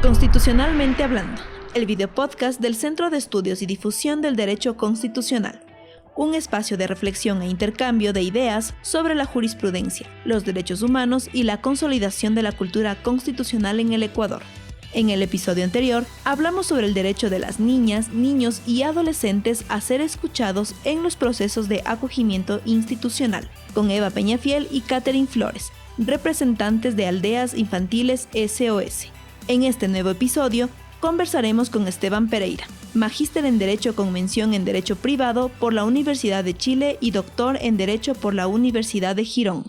Constitucionalmente hablando, el videopodcast del Centro de Estudios y Difusión del Derecho Constitucional. Un espacio de reflexión e intercambio de ideas sobre la jurisprudencia, los derechos humanos y la consolidación de la cultura constitucional en el Ecuador. En el episodio anterior, hablamos sobre el derecho de las niñas, niños y adolescentes a ser escuchados en los procesos de acogimiento institucional, con Eva Peñafiel y Catherine Flores, representantes de Aldeas Infantiles SOS. En este nuevo episodio, conversaremos con Esteban Pereira, magíster en Derecho con mención en Derecho Privado por la Universidad de Chile y doctor en Derecho por la Universidad de Girón.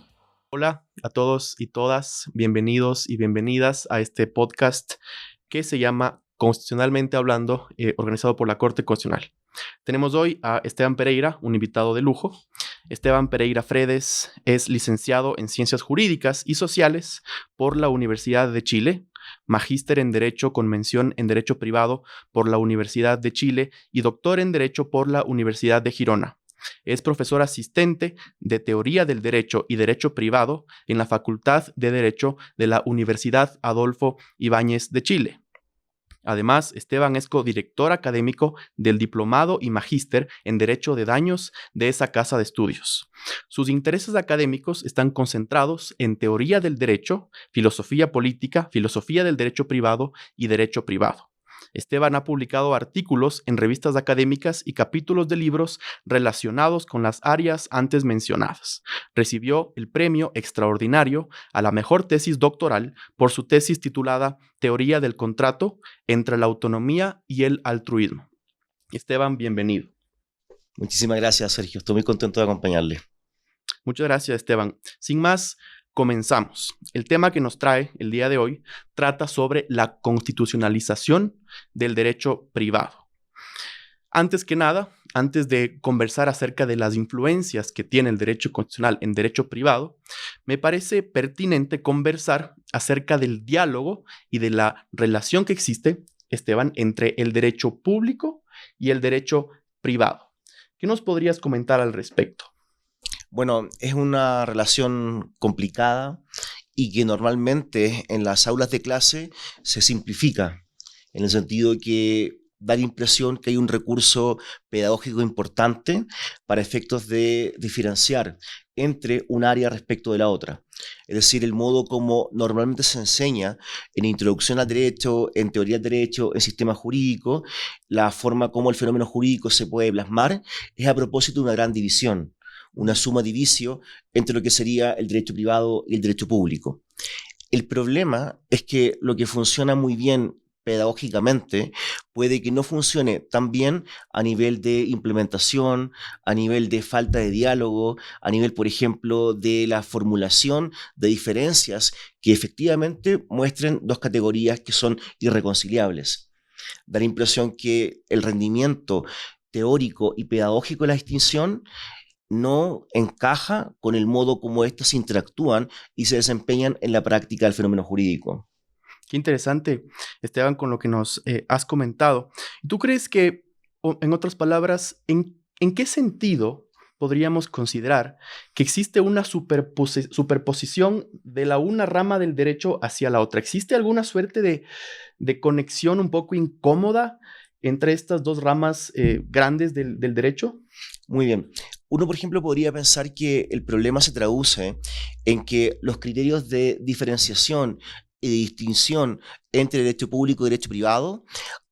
Hola a todos y todas, bienvenidos y bienvenidas a este podcast que se llama Constitucionalmente Hablando, organizado por la Corte Constitucional. Tenemos hoy a Esteban Pereira, un invitado de lujo. Esteban Pereira Fredes es licenciado en Ciencias Jurídicas y Sociales por la Universidad de Chile, magíster en Derecho con mención en Derecho Privado por la Universidad de Chile y doctor en Derecho por la Universidad de Girona. Es profesor asistente de Teoría del Derecho y Derecho Privado en la Facultad de Derecho de la Universidad Adolfo Ibáñez de Chile. Además, Esteban es codirector académico del Diplomado y Magíster en Derecho de Daños de esa casa de estudios. Sus intereses académicos están concentrados en teoría del derecho, filosofía política, filosofía del derecho privado y derecho privado. Esteban ha publicado artículos en revistas académicas y capítulos de libros relacionados con las áreas antes mencionadas. Recibió el premio extraordinario a la mejor tesis doctoral por su tesis titulada Teoría del contrato entre la autonomía y el altruismo. Esteban, bienvenido. Muchísimas gracias, Sergio. Estoy muy contento de acompañarle. Muchas gracias, Esteban. Sin más, comenzamos. El tema que nos trae el día de hoy trata sobre la constitucionalización del derecho privado. Antes que nada, antes de conversar acerca de las influencias que tiene el derecho constitucional en derecho privado, me parece pertinente conversar acerca del diálogo y de la relación que existe, Esteban, entre el derecho público y el derecho privado. ¿Qué nos podrías comentar al respecto? Bueno, es una relación complicada y que normalmente en las aulas de clase se simplifica, en el sentido de que da la impresión que hay un recurso pedagógico importante para efectos de diferenciar entre un área respecto de la otra. Es decir, el modo como normalmente se enseña en introducción al derecho, en teoría del derecho, en sistema jurídico, la forma como el fenómeno jurídico se puede plasmar es a propósito de una gran división, una suma divisio entre lo que sería el derecho privado y el derecho público. El problema es que lo que funciona muy bien pedagógicamente puede que no funcione tan bien a nivel de implementación, a nivel de falta de diálogo, a nivel, por ejemplo, de la formulación de diferencias que efectivamente muestren dos categorías que son irreconciliables. Da la impresión que el rendimiento teórico y pedagógico de la distinción no encaja con el modo como éstas interactúan y se desempeñan en la práctica del fenómeno jurídico. Qué interesante, Esteban, con lo que nos has comentado. ¿Tú crees que, en otras palabras, en qué sentido podríamos considerar que existe una superposición de la una rama del derecho hacia la otra? ¿Existe alguna suerte de conexión un poco incómoda entre estas dos ramas grandes del derecho? Muy bien. Uno, por ejemplo, podría pensar que el problema se traduce en que los criterios de diferenciación y de distinción entre derecho público y derecho privado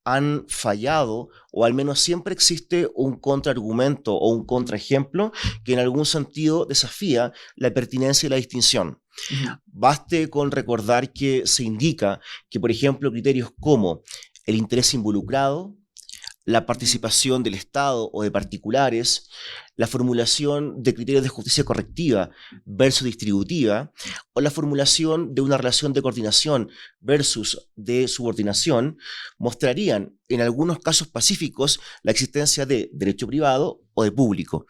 han fallado, o al menos siempre existe un contraargumento o un contraejemplo que en algún sentido desafía la pertinencia de la distinción. Baste con recordar que se indica que, por ejemplo, criterios como el interés involucrado, la participación del Estado o de particulares, la formulación de criterios de justicia correctiva versus distributiva, o la formulación de una relación de coordinación versus de subordinación, mostrarían en algunos casos pacíficos la existencia de derecho privado o de público.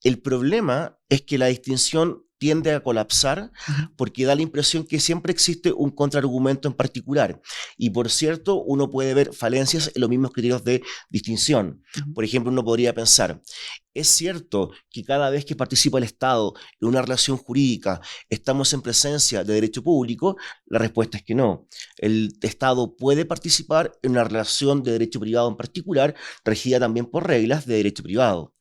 El problema es que la distinción tiende a colapsar porque da la impresión que siempre existe un contraargumento en particular. Y por cierto, uno puede ver falencias en los mismos criterios de distinción. Por ejemplo, uno podría pensar, ¿es cierto que cada vez que participa el Estado en una relación jurídica estamos en presencia de derecho público? La respuesta es que no. El Estado puede participar en una relación de derecho privado en particular, regida también por reglas de derecho privado.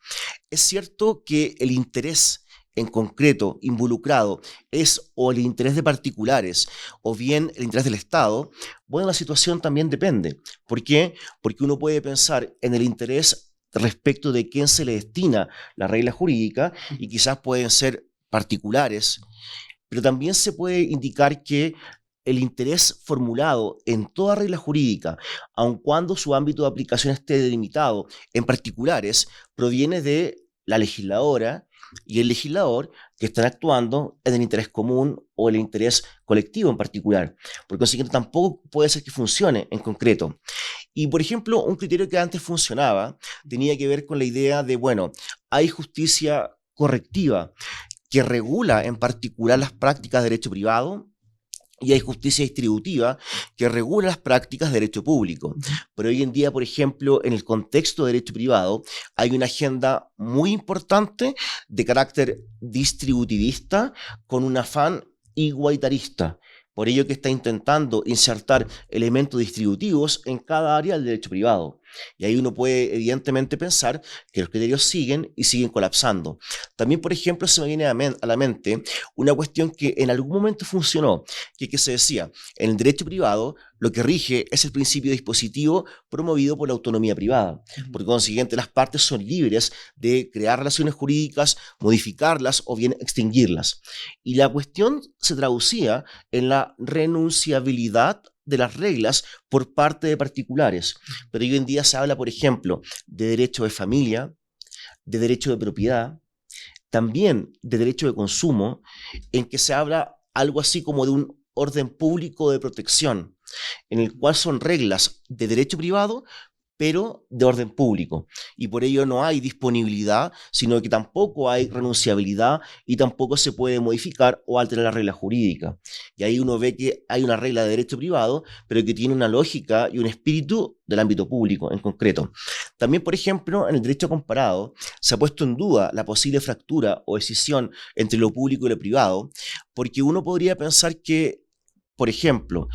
¿Es cierto que el interés en concreto involucrado es o el interés de particulares o bien el interés del Estado? Bueno, la situación también depende. ¿Por qué? Porque uno puede pensar en el interés respecto de quién se le destina la regla jurídica y quizás pueden ser particulares, pero también se puede indicar que el interés formulado en toda regla jurídica, aun cuando su ámbito de aplicación esté delimitado en particulares, proviene de la legisladora y el legislador que están actuando en el interés común o el interés colectivo en particular. Por consiguiente, tampoco puede ser que funcione en concreto. Y, por ejemplo, un criterio que antes funcionaba tenía que ver con la idea de, bueno, hay justicia correctiva que regula en particular las prácticas de derecho privado, y hay justicia distributiva que regula las prácticas de derecho público. Pero hoy en día, por ejemplo, en el contexto de derecho privado, hay una agenda muy importante de carácter distributivista con un afán igualitarista. Por ello que está intentando insertar elementos distributivos en cada área del derecho privado. Y ahí uno puede evidentemente pensar que los criterios siguen y siguen colapsando. También, por ejemplo, se me viene a la mente una cuestión que en algún momento funcionó, que se decía, en el derecho privado lo que rige es el principio dispositivo promovido por la autonomía privada. Por consiguiente, las partes son libres de crear relaciones jurídicas, modificarlas o bien extinguirlas. Y la cuestión se traducía en la renunciabilidad de las reglas por parte de particulares. Pero hoy en día se habla, por ejemplo, de derecho de familia, de derecho de propiedad, también de derecho de consumo, en que se habla algo así como de un orden público de protección, en el cual son reglas de derecho privado, pero de orden público. Y por ello no hay disponibilidad, sino que tampoco hay renunciabilidad y tampoco se puede modificar o alterar la regla jurídica. Y ahí uno ve que hay una regla de derecho privado, pero que tiene una lógica y un espíritu del ámbito público en concreto. También, por ejemplo, en el derecho comparado se ha puesto en duda la posible fractura o escisión entre lo público y lo privado, porque uno podría pensar que, por ejemplo,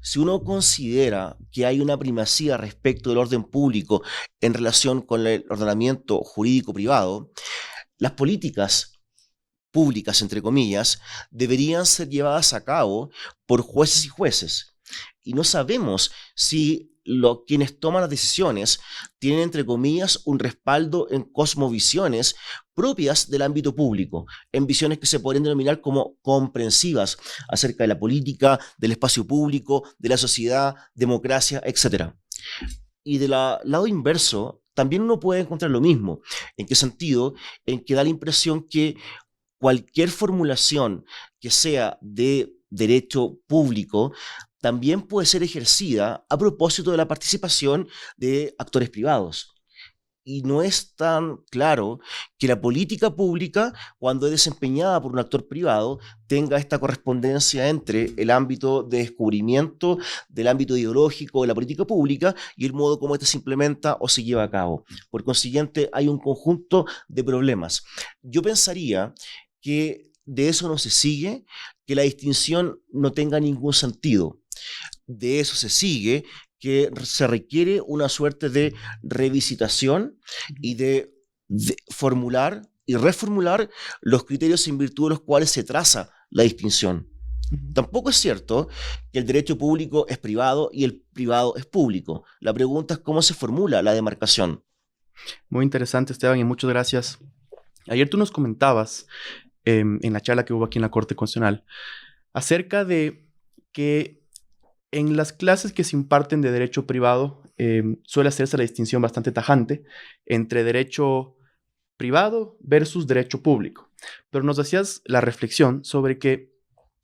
si uno considera que hay una primacía respecto del orden público en relación con el ordenamiento jurídico privado, las políticas públicas, entre comillas, deberían ser llevadas a cabo por jueces y jueces. Y no sabemos si quienes toman las decisiones tienen, entre comillas, un respaldo en cosmovisiones propias del ámbito público, en visiones que se podrían denominar como comprensivas acerca de la política, del espacio público, de la sociedad, democracia, etc. Y del lado inverso, también uno puede encontrar lo mismo. ¿En qué sentido? En que da la impresión que cualquier formulación que sea de derecho público también puede ser ejercida a propósito de la participación de actores privados. Y no es tan claro que la política pública, cuando es desempeñada por un actor privado, tenga esta correspondencia entre el ámbito de descubrimiento del ámbito ideológico de la política pública y el modo como ésta se implementa o se lleva a cabo. Por consiguiente, hay un conjunto de problemas. Yo pensaría que de eso no se sigue que la distinción no tenga ningún sentido. De eso se sigue que se requiere una suerte de revisitación y de formular y reformular los criterios en virtud de los cuales se traza la distinción. Tampoco es cierto que el derecho público es privado y el privado es público. La pregunta es cómo se formula la demarcación. Muy interesante, Esteban, y muchas gracias. Ayer tú nos comentabas en la charla que hubo aquí en la Corte Constitucional acerca de que en las clases que se imparten de derecho privado suele hacerse la distinción bastante tajante entre derecho privado versus derecho público. Pero nos hacías la reflexión sobre que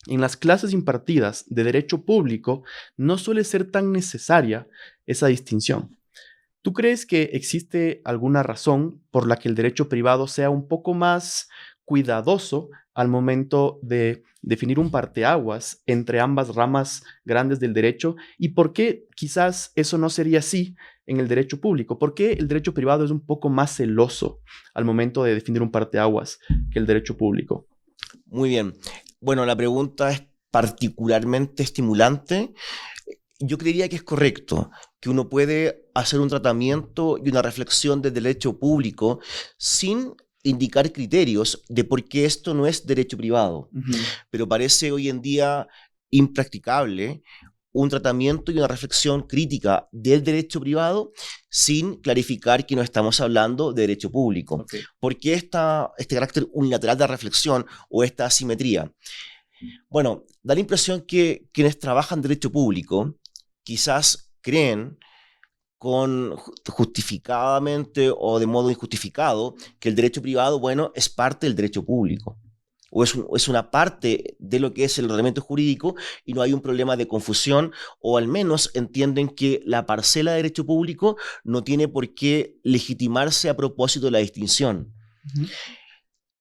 en las clases impartidas de derecho público no suele ser tan necesaria esa distinción. ¿Tú crees que existe alguna razón por la que el derecho privado sea un poco más cuidadoso al momento de definir un parteaguas entre ambas ramas grandes del derecho, y por qué quizás eso no sería así en el derecho público. ¿Por qué el derecho privado es un poco más celoso al momento de definir un parteaguas que el derecho público? Muy bien. Bueno, la pregunta es particularmente estimulante. Yo creería que es correcto, que uno puede hacer un tratamiento y una reflexión del derecho público sin indicar criterios de por qué esto no es derecho privado. Pero parece hoy en día impracticable un tratamiento y una reflexión crítica del derecho privado sin clarificar que no estamos hablando de derecho público. Okay. ¿Por qué este carácter unilateral de reflexión o esta asimetría? Bueno, da la impresión que quienes trabajan derecho público quizás creen justificadamente o de modo injustificado que el derecho privado, bueno, es parte del derecho público o es una parte de lo que es el ordenamiento jurídico y no hay un problema de confusión, o al menos entienden que la parcela de derecho público no tiene por qué legitimarse a propósito de la distinción.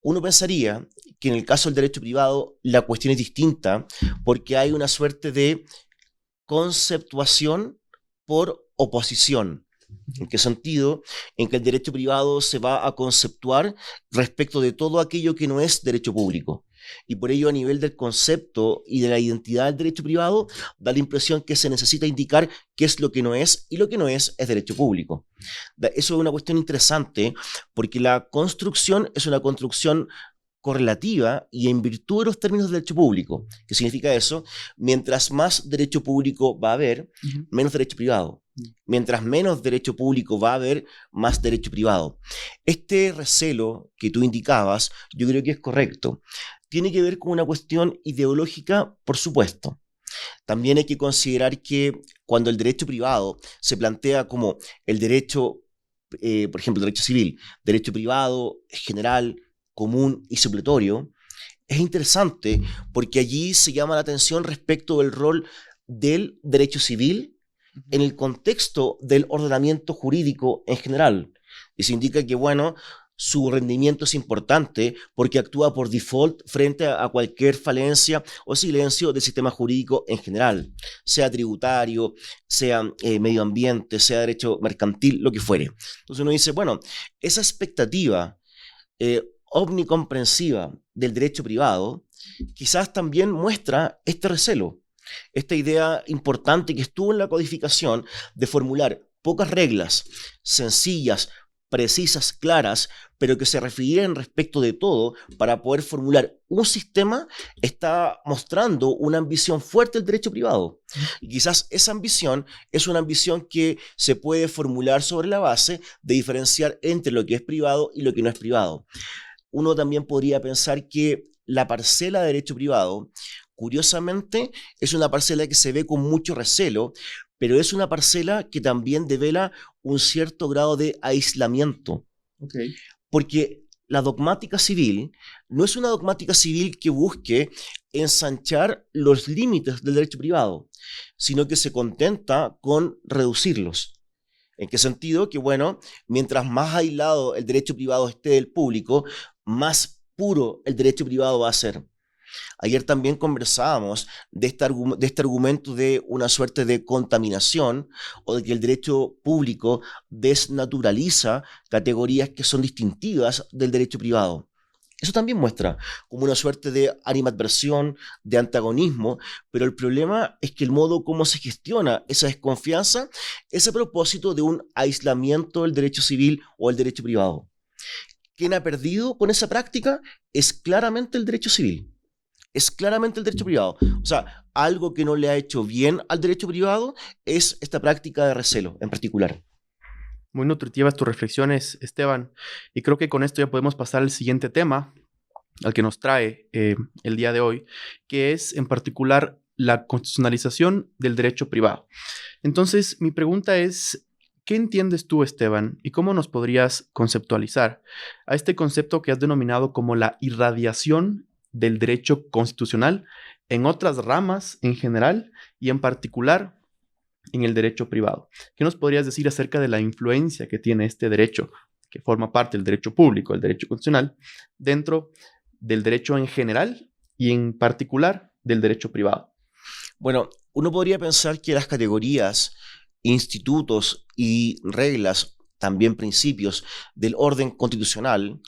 Uno pensaría que en el caso del derecho privado la cuestión es distinta porque hay una suerte de conceptuación por oposición. ¿En qué sentido? En que el derecho privado se va a conceptuar respecto de todo aquello que no es derecho público. Y por ello, a nivel del concepto y de la identidad del derecho privado, da la impresión que se necesita indicar qué es lo que no es, y lo que no es derecho público. Eso es una cuestión interesante, porque la construcción es una construcción correlativa y en virtud de los términos del derecho público. ¿Qué significa eso? Mientras más derecho público va a haber, menos derecho privado. Mientras menos derecho público va a haber, más derecho privado. Este recelo que tú indicabas, yo creo que es correcto. Tiene que ver con una cuestión ideológica, por supuesto. También hay que considerar que cuando el derecho privado se plantea como el derecho, por ejemplo, el derecho civil, derecho privado, general, común y supletorio, es interesante porque allí se llama la atención respecto del rol del derecho civil en el contexto del ordenamiento jurídico en general. Y se indica que, bueno, su rendimiento es importante porque actúa por default frente a cualquier falencia o silencio del sistema jurídico en general, sea tributario, sea medio ambiente, sea derecho mercantil, lo que fuere. Entonces uno dice, bueno, esa expectativa omnicomprensiva del derecho privado quizás también muestra este recelo, esta idea importante que estuvo en la codificación de formular pocas reglas sencillas, precisas, claras, pero que se refirieran respecto de todo para poder formular un sistema, está mostrando una ambición fuerte del derecho privado. Y quizás esa ambición es una ambición que se puede formular sobre la base de diferenciar entre lo que es privado y lo que no es privado. Uno también podría pensar que la parcela de derecho privado, curiosamente, es una parcela que se ve con mucho recelo, pero es una parcela que también devela un cierto grado de aislamiento. Okay. Porque la dogmática civil no es una dogmática civil que busque ensanchar los límites del derecho privado, sino que se contenta con reducirlos. ¿En qué sentido? Que, bueno, mientras más aislado el derecho privado esté del público, más puro el derecho privado va a ser. Ayer también conversábamos de este argumento de una suerte de contaminación o de que el derecho público desnaturaliza categorías que son distintivas del derecho privado. Eso también muestra como una suerte de animadversión, de antagonismo, pero el problema es que el modo como se gestiona esa desconfianza es a propósito de un aislamiento del derecho civil o el derecho privado. Quien ha perdido con esa práctica es claramente el derecho civil. Es claramente el derecho privado. O sea, algo que no le ha hecho bien al derecho privado es esta práctica de recelo en particular. Muy nutritivas tus reflexiones, Esteban. Y creo que con esto ya podemos pasar al siguiente tema, al que nos trae el día de hoy, que es en particular la constitucionalización del derecho privado. Entonces, mi pregunta es, ¿qué entiendes tú, Esteban, y cómo nos podrías conceptualizar a este concepto que has denominado como la irradiación del derecho constitucional en otras ramas en general y en particular en el derecho privado? ¿Qué nos podrías decir acerca de la influencia que tiene este derecho, que forma parte del derecho público, el derecho constitucional, dentro del derecho en general y en particular del derecho privado? Bueno, uno podría pensar que las categorías, institutos y reglas, también principios del orden constitucional,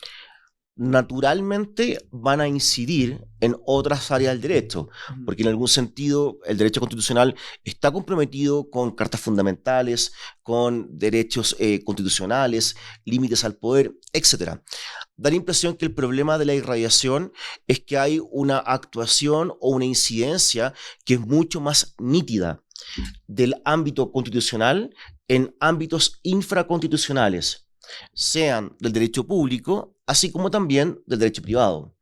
naturalmente van a incidir en otras áreas del derecho, porque en algún sentido el derecho constitucional está comprometido con cartas fundamentales, con derechos constitucionales, límites al poder, etc. Da la impresión que el problema de la irradiación es que hay una actuación o una incidencia que es mucho más nítida del ámbito constitucional en ámbitos infraconstitucionales, sean del derecho público, así como también del derecho privado.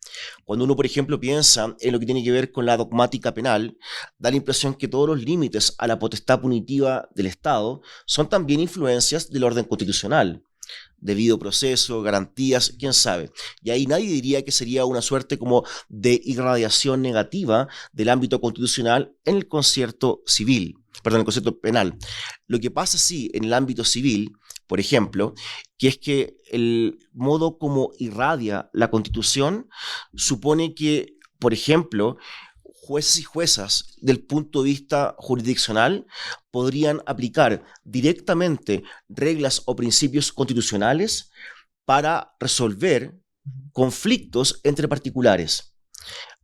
Cuando uno, por ejemplo, piensa en lo que tiene que ver con la dogmática penal, da la impresión que todos los límites a la potestad punitiva del Estado son también influencias del orden constitucional. Debido proceso, garantías, quién sabe. Y ahí nadie diría que sería una suerte como de irradiación negativa del ámbito constitucional en el concierto civil, perdón, el concierto penal. Lo que pasa sí en el ámbito civil, por ejemplo, que es que el modo como irradia la Constitución supone que, por ejemplo, jueces y juezas del punto de vista jurisdiccional podrían aplicar directamente reglas o principios constitucionales para resolver conflictos entre particulares.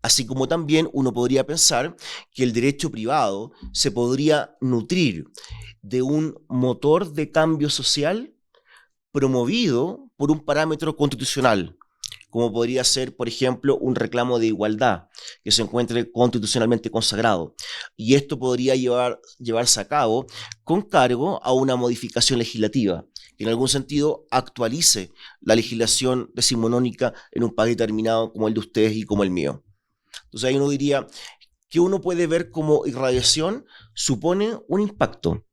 Así como también uno podría pensar que el derecho privado se podría nutrir de un motor de cambio social promovido por un parámetro constitucional, como podría ser, por ejemplo, un reclamo de igualdad que se encuentre constitucionalmente consagrado. Y esto podría llevarse a cabo con cargo a una modificación legislativa, que en algún sentido actualice la legislación decimonónica en un país determinado como el de ustedes y como el mío. Entonces ahí uno diría que uno puede ver como irradiación supone un impacto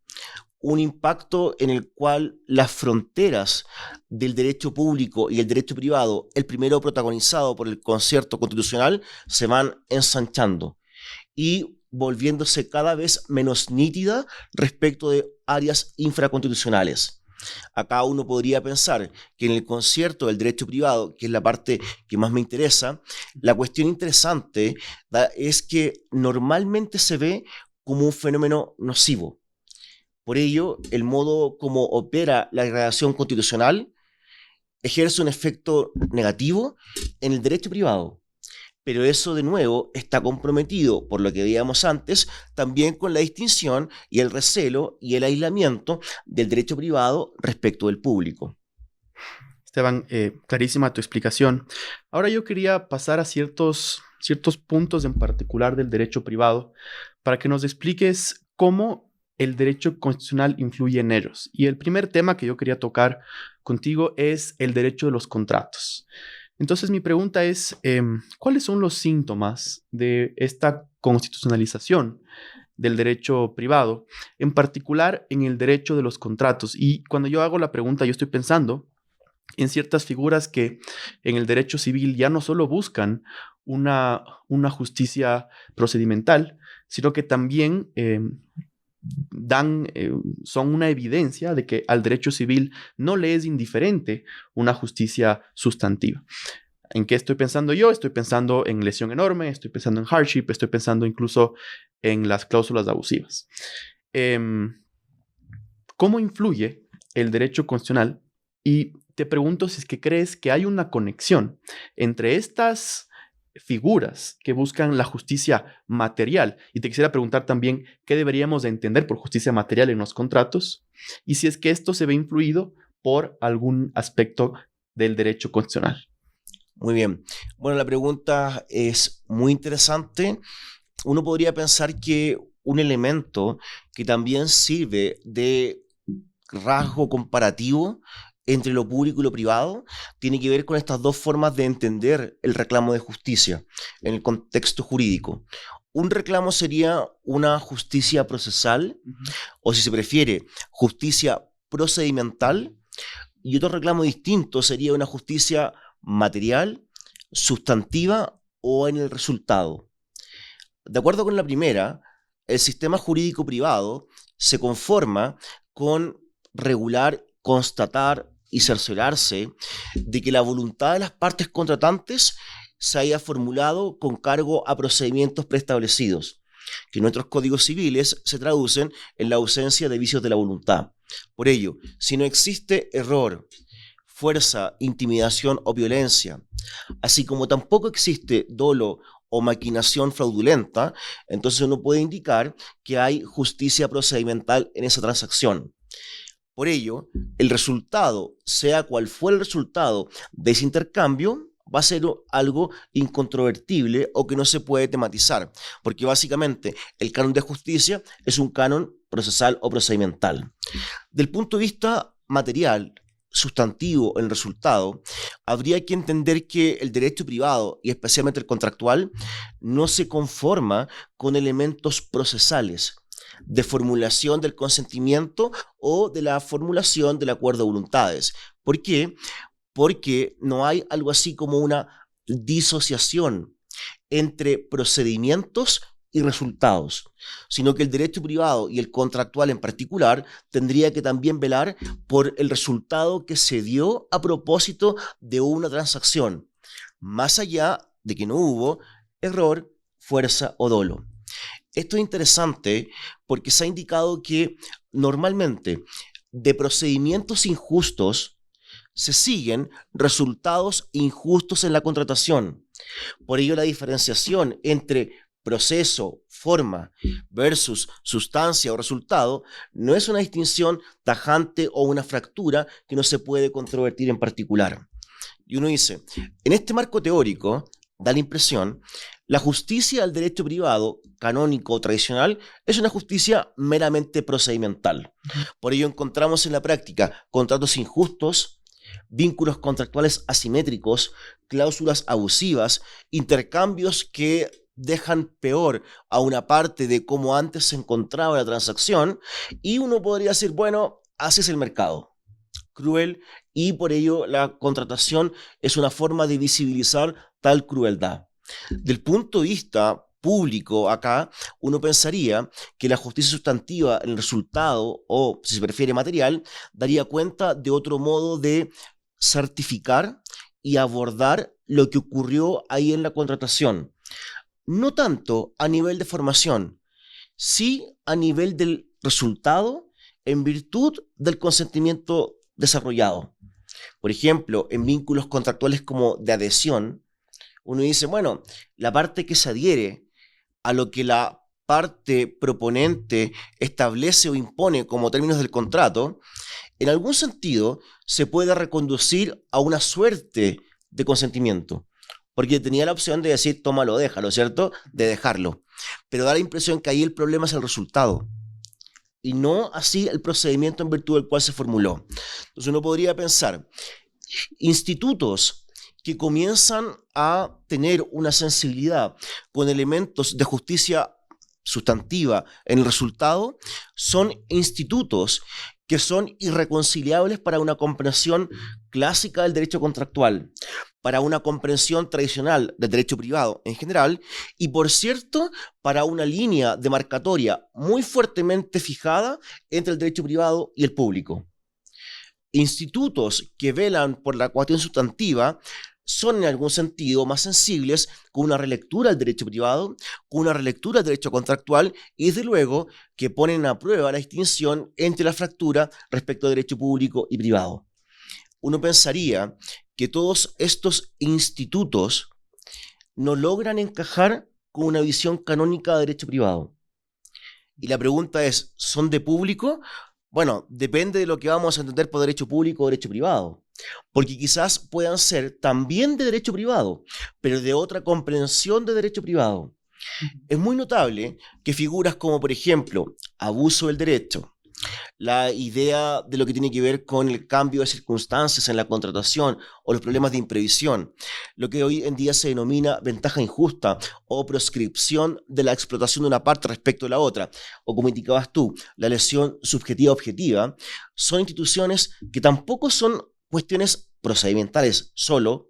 en el cual las fronteras del derecho público y el derecho privado, el primero protagonizado por el concierto constitucional, se van ensanchando y volviéndose cada vez menos nítida respecto de áreas infraconstitucionales. Acá uno podría pensar que en el concierto del derecho privado, que es la parte que más me interesa, la cuestión interesante es que normalmente se ve como un fenómeno nocivo. Por ello, el modo como opera la irradiación constitucional ejerce un efecto negativo en el derecho privado. Pero eso, de nuevo, está comprometido, por lo que veíamos antes, también con la distinción y el recelo y el aislamiento del derecho privado respecto del público. Esteban, clarísima tu explicación. Ahora yo quería pasar a ciertos puntos en particular del derecho privado para que nos expliques cómo el derecho constitucional influye en ellos. Y el primer tema que yo quería tocar contigo es el derecho de los contratos. Entonces mi pregunta es, ¿cuáles son los síntomas de esta constitucionalización del derecho privado, en particular en el derecho de los contratos? Y cuando yo hago la pregunta, yo estoy pensando en ciertas figuras que en el derecho civil ya no solo buscan una justicia procedimental, sino que también son una evidencia de que al derecho civil no le es indiferente una justicia sustantiva. ¿En qué estoy pensando yo? Estoy pensando en lesión enorme, estoy pensando en hardship, estoy pensando incluso en las cláusulas abusivas. ¿Cómo influye el derecho constitucional? Y te pregunto si es que crees que hay una conexión entre estas figuras que buscan la justicia material. Y te quisiera preguntar también qué deberíamos de entender por justicia material en los contratos y si es que esto se ve influido por algún aspecto del derecho constitucional. Muy bien. Bueno, la pregunta es muy interesante. Uno podría pensar que un elemento que también sirve de rasgo comparativo entre lo público y lo privado, tiene que ver con estas dos formas de entender el reclamo de justicia en el contexto jurídico. Un reclamo sería una justicia procesal, o si se prefiere, justicia procedimental, y otro reclamo distinto sería una justicia material, sustantiva o en el resultado. De acuerdo con la primera, el sistema jurídico privado se conforma con regular, constatar y cerciorarse de que la voluntad de las partes contratantes se haya formulado con cargo a procedimientos preestablecidos, que en nuestros códigos civiles se traducen en la ausencia de vicios de la voluntad. Por ello, si no existe error, fuerza, intimidación o violencia, así como tampoco existe dolo o maquinación fraudulenta, entonces uno puede indicar que hay justicia procedimental en esa transacción. Por ello, el resultado, sea cual fuera el resultado de ese intercambio, va a ser algo incontrovertible o que no se puede tematizar, porque básicamente el canon de justicia es un canon procesal o procedimental. Del punto de vista material, sustantivo en el resultado, habría que entender que el derecho privado, y especialmente el contractual, no se conforma con elementos procesales de formulación del consentimiento o de la formulación del acuerdo de voluntades. ¿Por qué? Porque no hay algo así como una disociación entre procedimientos y resultados, sino que el derecho privado y el contractual en particular tendría que también velar por el resultado que se dio a propósito de una transacción, más allá de que no hubo error, fuerza o dolo. Esto es interesante porque se ha indicado que normalmente de procedimientos injustos se siguen resultados injustos en la contratación. Por ello, la diferenciación entre proceso, forma versus sustancia o resultado no es una distinción tajante o una fractura que no se puede controvertir en particular. Y uno dice, en este marco teórico, da la impresión, la justicia del derecho privado, canónico o tradicional, es una justicia meramente procedimental. Por ello encontramos en la práctica contratos injustos, vínculos contractuales asimétricos, cláusulas abusivas, intercambios que dejan peor a una parte de cómo antes se encontraba la transacción, y uno podría decir, bueno, así es el mercado, cruel, y por ello la contratación es una forma de visibilizar tal crueldad. Del punto de vista público acá, uno pensaría que la justicia sustantiva en el resultado, o si se prefiere material, daría cuenta de otro modo de certificar y abordar lo que ocurrió ahí en la contratación. No tanto a nivel de formación, sí a nivel del resultado en virtud del consentimiento desarrollado. Por ejemplo, en vínculos contractuales como de adhesión, uno dice, bueno, la parte que se adhiere a lo que la parte proponente establece o impone como términos del contrato, en algún sentido se puede reconducir a una suerte de consentimiento, porque tenía la opción de decir, tómalo, déjalo, ¿cierto? De dejarlo. Pero da la impresión que ahí el problema es el resultado, y no así el procedimiento en virtud del cual se formuló. Entonces uno podría pensar, institutos que comienzan a tener una sensibilidad con elementos de justicia sustantiva en el resultado, son institutos que son irreconciliables para una comprensión clásica del derecho contractual, para una comprensión tradicional del derecho privado en general, y por cierto, para una línea demarcatoria muy fuertemente fijada entre el derecho privado y el público. Institutos que velan por la cuestión sustantiva son en algún sentido más sensibles con una relectura del derecho privado, con una relectura del derecho contractual, y desde luego que ponen a prueba la distinción entre la fractura respecto al derecho público y privado. Uno pensaría que todos estos institutos no logran encajar con una visión canónica de derecho privado. Y la pregunta es, ¿son de público? Bueno, depende de lo que vamos a entender por derecho público o derecho privado. Porque quizás puedan ser también de derecho privado, pero de otra comprensión de derecho privado. Es muy notable que figuras como, por ejemplo, abuso del derecho, la idea de lo que tiene que ver con el cambio de circunstancias en la contratación o los problemas de imprevisión, lo que hoy en día se denomina ventaja injusta o proscripción de la explotación de una parte respecto de la otra, o como indicabas tú, la lesión subjetiva objetiva, son instituciones que tampoco son cuestiones procedimentales solo,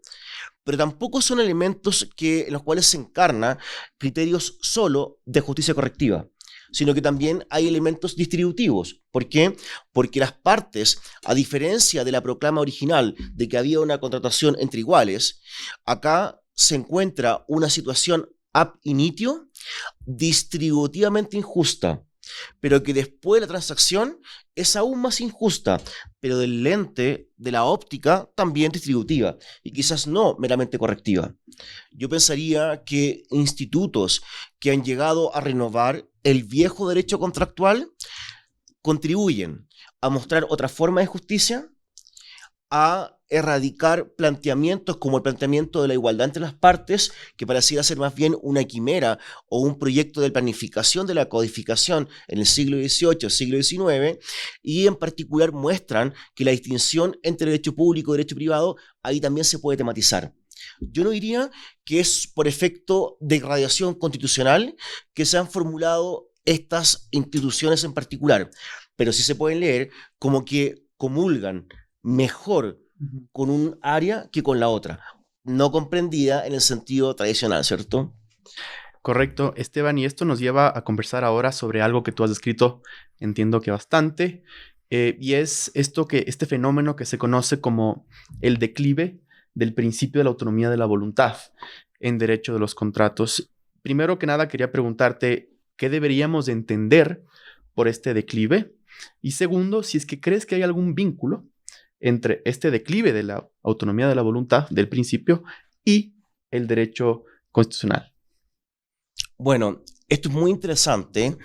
pero tampoco son elementos en los cuales se encarna criterios solo de justicia correctiva, sino que también hay elementos distributivos. ¿Por qué? Porque las partes, a diferencia de la proclama original de que había una contratación entre iguales, acá se encuentra una situación ab initio distributivamente injusta, pero que después de la transacción es aún más injusta, pero del lente de la óptica también distributiva y quizás no meramente correctiva. Yo pensaría que institutos que han llegado a renovar el viejo derecho contractual contribuyen a mostrar otra forma de justicia, a erradicar planteamientos como el planteamiento de la igualdad entre las partes, que pareciera ser más bien una quimera o un proyecto de planificación de la codificación en el siglo XVIII, siglo XIX, y en particular muestran que la distinción entre derecho público y derecho privado ahí también se puede tematizar. Yo no diría que es por efecto de radiación constitucional que se han formulado estas instituciones en particular, pero sí se pueden leer como que comulgan mejor con un área que con la otra, no comprendida en el sentido tradicional, ¿cierto? Correcto, Esteban, y esto nos lleva a conversar ahora sobre algo que tú has descrito, entiendo que bastante, y es este fenómeno que se conoce como el declive del principio de la autonomía de la voluntad en derecho de los contratos. Primero que nada, quería preguntarte, ¿qué deberíamos entender por este declive? Y segundo, si es que crees que hay algún vínculo entre este declive de la autonomía de la voluntad del principio y el derecho constitucional. Bueno, esto es muy interesante.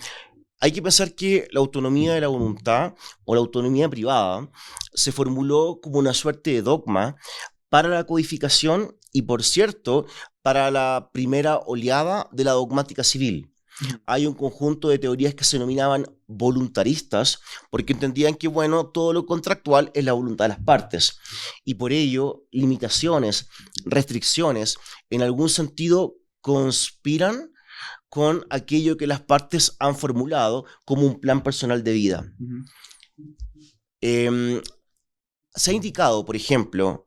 Hay que pensar que la autonomía de la voluntad o la autonomía privada se formuló como una suerte de dogma para la codificación y, por cierto, para la primera oleada de la dogmática civil. Hay un conjunto de teorías que se denominaban voluntaristas porque entendían que, bueno, todo lo contractual es la voluntad de las partes y por ello limitaciones, restricciones, en algún sentido conspiran con aquello que las partes han formulado como un plan personal de vida. Se ha indicado, por ejemplo,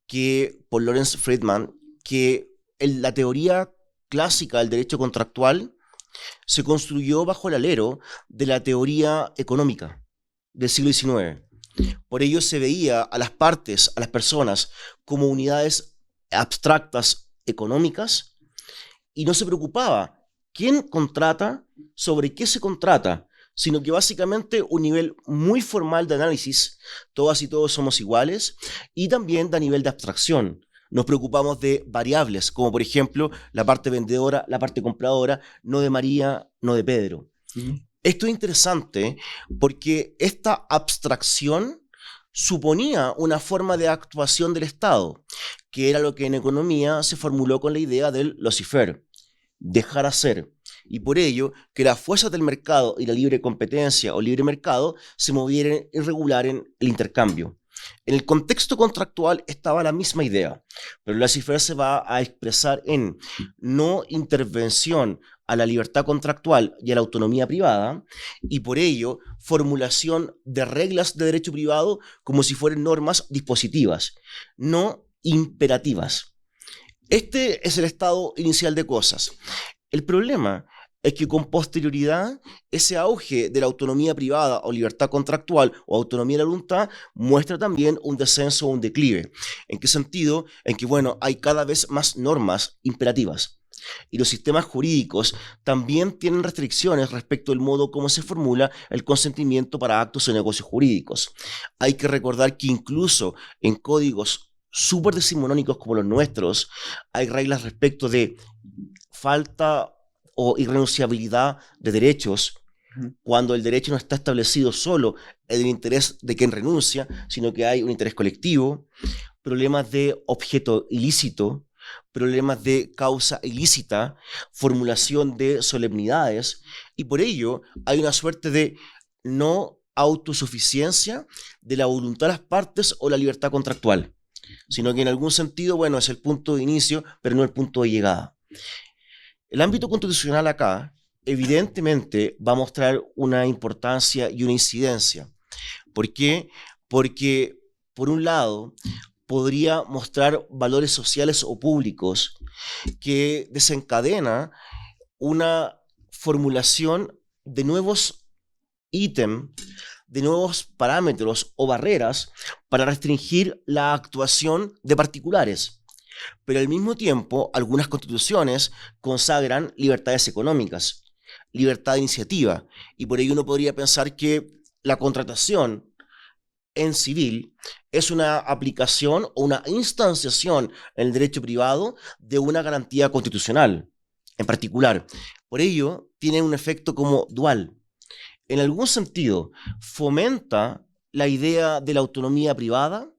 que por Lawrence Friedman, que la teoría clásica del derecho contractual se construyó bajo el alero de la teoría económica del siglo XIX. Por ello se veía a las partes, a las personas, como unidades abstractas económicas y no se preocupaba quién contrata, sobre qué se contrata, sino que básicamente un nivel muy formal de análisis, todas y todos somos iguales, y también de nivel de abstracción. Nos preocupamos de variables, como por ejemplo la parte vendedora, la parte compradora, no de María, no de Pedro. Esto es interesante porque esta abstracción suponía una forma de actuación del Estado, que era lo que en economía se formuló con la idea del laissez-faire, dejar hacer. Y por ello, que las fuerzas del mercado y la libre competencia o libre mercado se movieran y regularan el intercambio. En el contexto contractual estaba la misma idea, pero el laissez-faire se va a expresar en no intervención a la libertad contractual y a la autonomía privada, y por ello formulación de reglas de derecho privado como si fueran normas dispositivas, no imperativas. Este es el estado inicial de cosas. El problema es que con posterioridad ese auge de la autonomía privada o libertad contractual o autonomía de la voluntad muestra también un descenso o un declive. ¿En qué sentido? En que, bueno, hay cada vez más normas imperativas. Y los sistemas jurídicos también tienen restricciones respecto al modo como se formula el consentimiento para actos o negocios jurídicos. Hay que recordar que incluso en códigos súper decimonónicos como los nuestros hay reglas respecto de falta o irrenunciabilidad de derechos, cuando el derecho no está establecido solo en el interés de quien renuncia, sino que hay un interés colectivo, problemas de objeto ilícito, problemas de causa ilícita, formulación de solemnidades, y por ello hay una suerte de no autosuficiencia de la voluntad de las partes o la libertad contractual, sino que en algún sentido, bueno, es el punto de inicio, pero no el punto de llegada. El ámbito constitucional acá, evidentemente, va a mostrar una importancia y una incidencia. ¿Por qué? Porque, por un lado, podría mostrar valores sociales o públicos que desencadena una formulación de nuevos ítems, de nuevos parámetros o barreras para restringir la actuación de particulares. Pero al mismo tiempo, algunas constituciones consagran libertades económicas, libertad de iniciativa, y por ello uno podría pensar que la contratación en civil es una aplicación o una instanciación en el derecho privado de una garantía constitucional en particular. Por ello, tiene un efecto como dual. En algún sentido, fomenta la idea de la autonomía privada,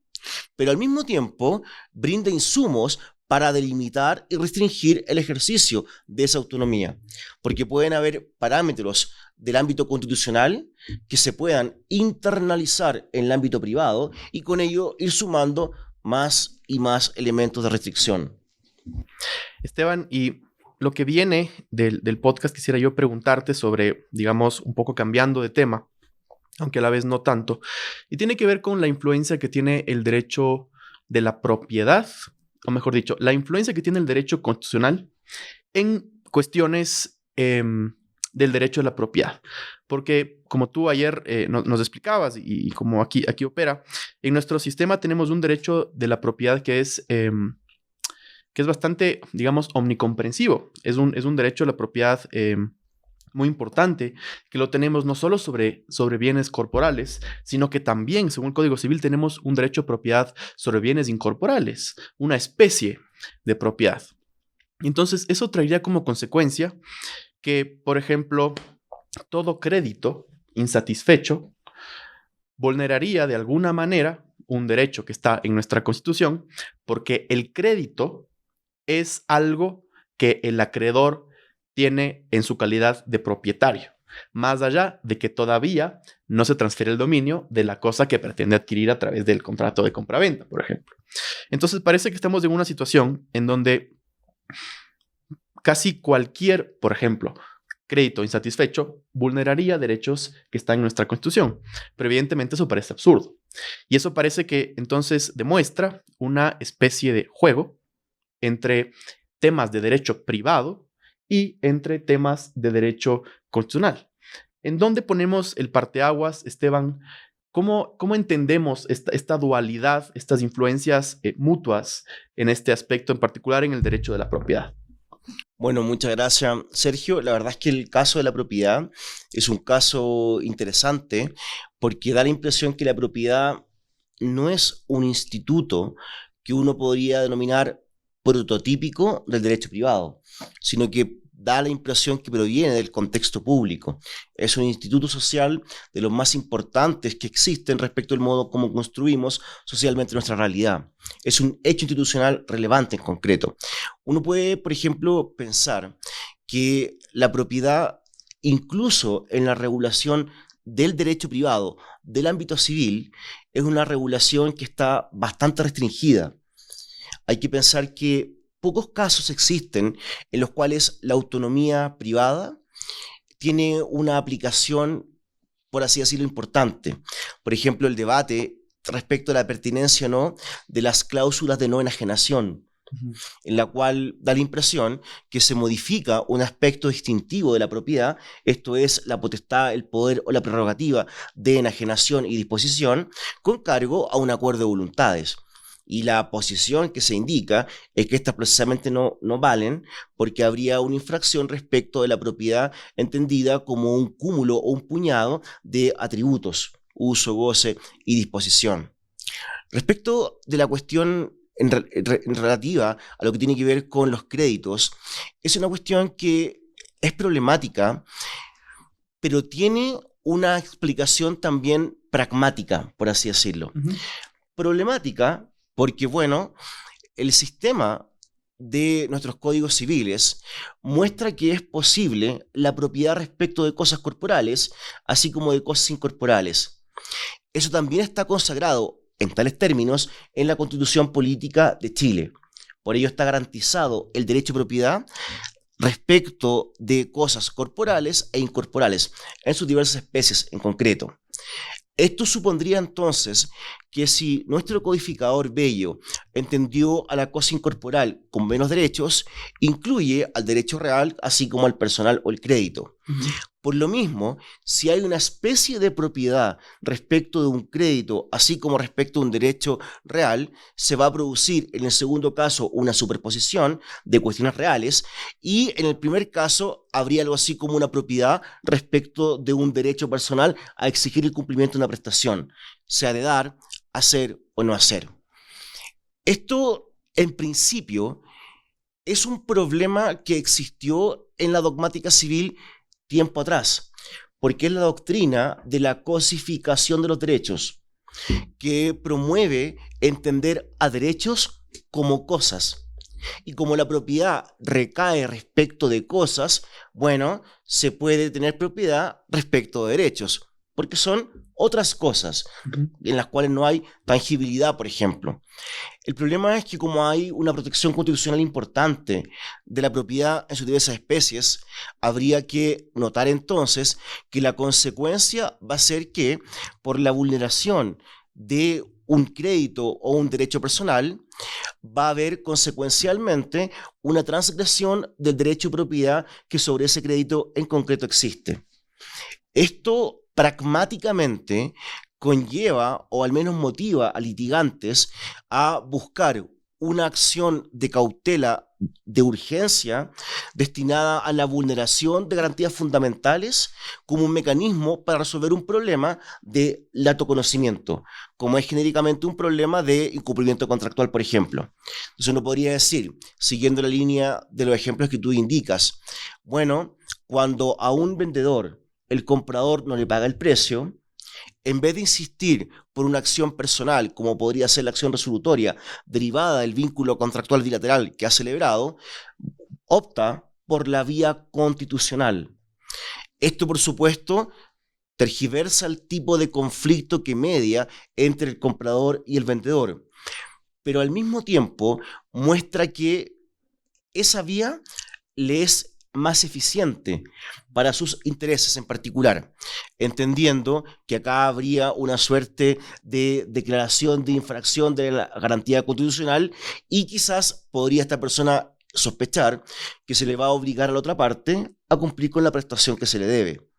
pero al mismo tiempo brinda insumos para delimitar y restringir el ejercicio de esa autonomía, porque pueden haber parámetros del ámbito constitucional que se puedan internalizar en el ámbito privado y con ello ir sumando más y más elementos de restricción. Esteban, y lo que viene del podcast quisiera yo preguntarte sobre, digamos, un poco cambiando de tema, aunque a la vez no tanto, y tiene que ver con la influencia que tiene el derecho de la propiedad, o mejor dicho, la influencia que tiene el derecho constitucional en cuestiones del derecho de la propiedad. Porque como tú ayer nos explicabas y como aquí opera, en nuestro sistema tenemos un derecho de la propiedad que es bastante, digamos, omnicomprensivo. Es un derecho de la propiedad muy importante, que lo tenemos no solo sobre bienes corporales, sino que también, según el Código Civil, tenemos un derecho de propiedad sobre bienes incorporales, una especie de propiedad. Entonces, eso traería como consecuencia que, por ejemplo, todo crédito insatisfecho vulneraría de alguna manera un derecho que está en nuestra Constitución, porque el crédito es algo que el acreedor tiene en su calidad de propietario, más allá de que todavía no se transfiere el dominio de la cosa que pretende adquirir a través del contrato de compraventa, por ejemplo. Entonces parece que estamos en una situación en donde casi cualquier, por ejemplo, crédito insatisfecho vulneraría derechos que están en nuestra Constitución, pero evidentemente eso parece absurdo. Y eso parece que entonces demuestra una especie de juego entre temas de derecho privado y entre temas de derecho constitucional. ¿En dónde ponemos el parteaguas, Esteban? ¿Cómo entendemos esta dualidad, estas influencias mutuas en este aspecto, en particular en el derecho de la propiedad? Bueno, muchas gracias, Sergio. La verdad es que el caso de la propiedad es un caso interesante porque da la impresión que la propiedad no es un instituto que uno podría denominar prototípico del derecho privado, sino que da la impresión que proviene del contexto público. Es un instituto social de los más importantes que existen respecto al modo como construimos socialmente nuestra realidad. Es un hecho institucional relevante en concreto. Uno puede, por ejemplo, pensar que la propiedad, incluso en la regulación del derecho privado, del ámbito civil, es una regulación que está bastante restringida. Hay que pensar que pocos casos existen en los cuales la autonomía privada tiene una aplicación, por así decirlo, importante. Por ejemplo, el debate respecto a la pertinencia o no de las cláusulas de no enajenación, en la cual da la impresión que se modifica un aspecto distintivo de la propiedad, esto es la potestad, el poder o la prerrogativa de enajenación y disposición, con cargo a un acuerdo de voluntades. Y la posición que se indica es que estas precisamente no valen porque habría una infracción respecto de la propiedad entendida como un cúmulo o un puñado de atributos, uso, goce y disposición. Respecto de la cuestión en relativa a lo que tiene que ver con los créditos, es una cuestión que es problemática, pero tiene una explicación también pragmática, por así decirlo. Problemática porque, bueno, el sistema de nuestros códigos civiles muestra que es posible la propiedad respecto de cosas corporales, así como de cosas incorporales. Eso también está consagrado, en tales términos, en la Constitución Política de Chile. Por ello está garantizado el derecho de propiedad respecto de cosas corporales e incorporales, en sus diversas especies en concreto. Esto supondría entonces que si nuestro codificador bello entendió a la cosa incorporal con menos derechos, incluye al derecho real, así como al personal o el crédito. Por lo mismo, si hay una especie de propiedad respecto de un crédito, así como respecto a un derecho real, se va a producir en el segundo caso una superposición de cuestiones reales y en el primer caso habría algo así como una propiedad respecto de un derecho personal a exigir el cumplimiento de una prestación, sea de dar, hacer o no hacer. Esto, en principio, es un problema que existió en la dogmática civil tiempo atrás, porque es la doctrina de la cosificación de los derechos, que promueve entender a derechos como cosas. Y como la propiedad recae respecto de cosas, bueno, se puede tener propiedad respecto de derechos, porque son otras cosas en las cuales no hay tangibilidad, por ejemplo. El problema es que como hay una protección constitucional importante de la propiedad en sus diversas especies, habría que notar entonces que la consecuencia va a ser que por la vulneración de un crédito o un derecho personal, va a haber consecuencialmente una transgresión del derecho de propiedad que sobre ese crédito en concreto existe. Esto pragmáticamente conlleva o al menos motiva a litigantes a buscar una acción de cautela de urgencia destinada a la vulneración de garantías fundamentales como un mecanismo para resolver un problema de lato conocimiento, como es genéricamente un problema de incumplimiento contractual, por ejemplo. Entonces uno podría decir, siguiendo la línea de los ejemplos que tú indicas, bueno, cuando a un vendedor el comprador no le paga el precio, en vez de insistir por una acción personal, como podría ser la acción resolutoria derivada del vínculo contractual bilateral que ha celebrado, opta por la vía constitucional. Esto, por supuesto, tergiversa el tipo de conflicto que media entre el comprador y el vendedor, pero al mismo tiempo muestra que esa vía le es más eficiente para sus intereses en particular, entendiendo que acá habría una suerte de declaración de infracción de la garantía constitucional y quizás podría esta persona sospechar que se le va a obligar a la otra parte a cumplir con la prestación que se le debe.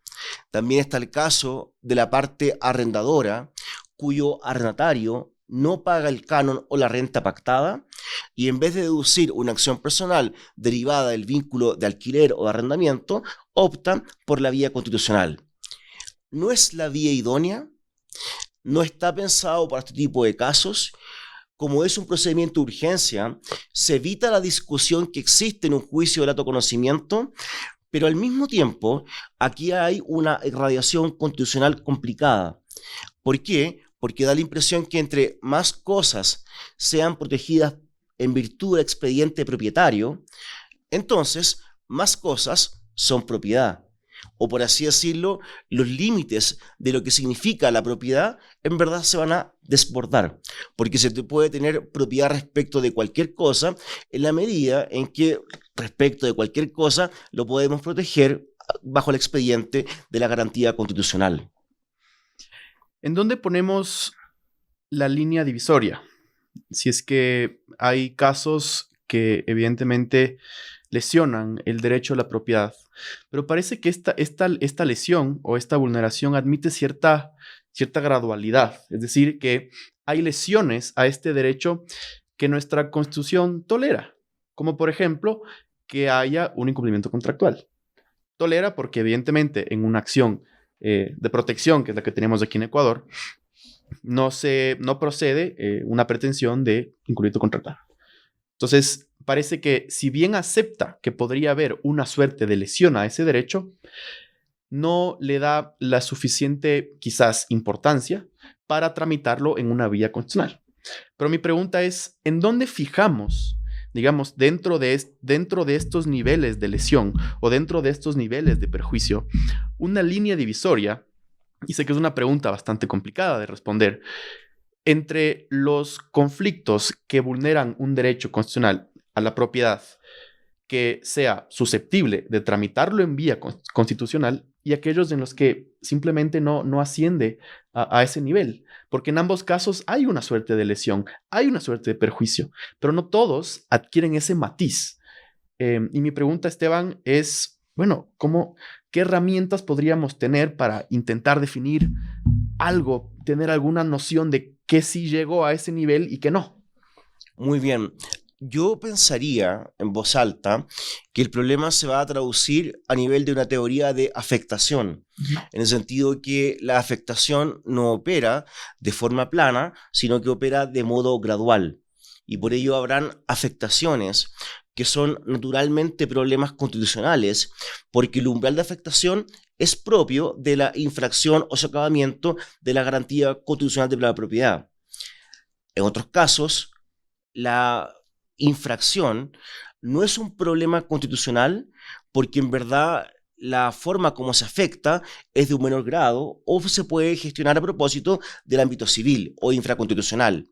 También está el caso de la parte arrendadora, cuyo arrendatario no paga el canon o la renta pactada y en vez de deducir una acción personal derivada del vínculo de alquiler o de arrendamiento, opta por la vía constitucional. No es la vía idónea, no está pensado para este tipo de casos. Como es un procedimiento de urgencia, se evita la discusión que existe en un juicio de lato conocimiento, pero al mismo tiempo aquí hay una irradiación constitucional complicada. ¿Por qué? Porque da la impresión que entre más cosas sean protegidas en virtud del expediente propietario, entonces más cosas son propiedad. O por así decirlo, los límites de lo que significa la propiedad en verdad se van a desbordar, porque se te puede tener propiedad respecto de cualquier cosa en la medida en que respecto de cualquier cosa lo podemos proteger bajo el expediente de la garantía constitucional. ¿En dónde ponemos la línea divisoria? Si es que hay casos que evidentemente lesionan el derecho a la propiedad, pero parece que esta lesión o esta vulneración admite cierta gradualidad, es decir, que hay lesiones a este derecho que nuestra Constitución tolera, como por ejemplo que haya un incumplimiento contractual. Tolera porque evidentemente en una acción de protección, que es la que tenemos aquí en Ecuador, no procede una pretensión de incumplimiento contractual. Entonces, parece que si bien acepta que podría haber una suerte de lesión a ese derecho, no le da la suficiente, quizás, importancia para tramitarlo en una vía constitucional. Pero mi pregunta es, ¿en dónde fijamos, digamos, dentro de estos niveles de lesión o dentro de estos niveles de perjuicio, una línea divisoria? Y sé que es una pregunta bastante complicada de responder, entre los conflictos que vulneran un derecho constitucional a la propiedad que sea susceptible de tramitarlo en vía constitucional y aquellos en los que simplemente no asciende a ese nivel. Porque en ambos casos hay una suerte de lesión, hay una suerte de perjuicio, pero no todos adquieren ese matiz. Y mi pregunta, Esteban, es, bueno, ¿qué herramientas podríamos tener para intentar definir algo, tener alguna noción de qué sí llegó a ese nivel y qué no? Muy bien. Yo pensaría en voz alta que el problema se va a traducir a nivel de una teoría de afectación, en el sentido de que la afectación no opera de forma plana, sino que opera de modo gradual. Y por ello habrán afectaciones que son naturalmente problemas constitucionales, porque el umbral de afectación es propio de la infracción o socavamiento de la garantía constitucional de la propiedad. En otros casos, la infracción no es un problema constitucional porque en verdad la forma como se afecta es de un menor grado o se puede gestionar a propósito del ámbito civil o infraconstitucional.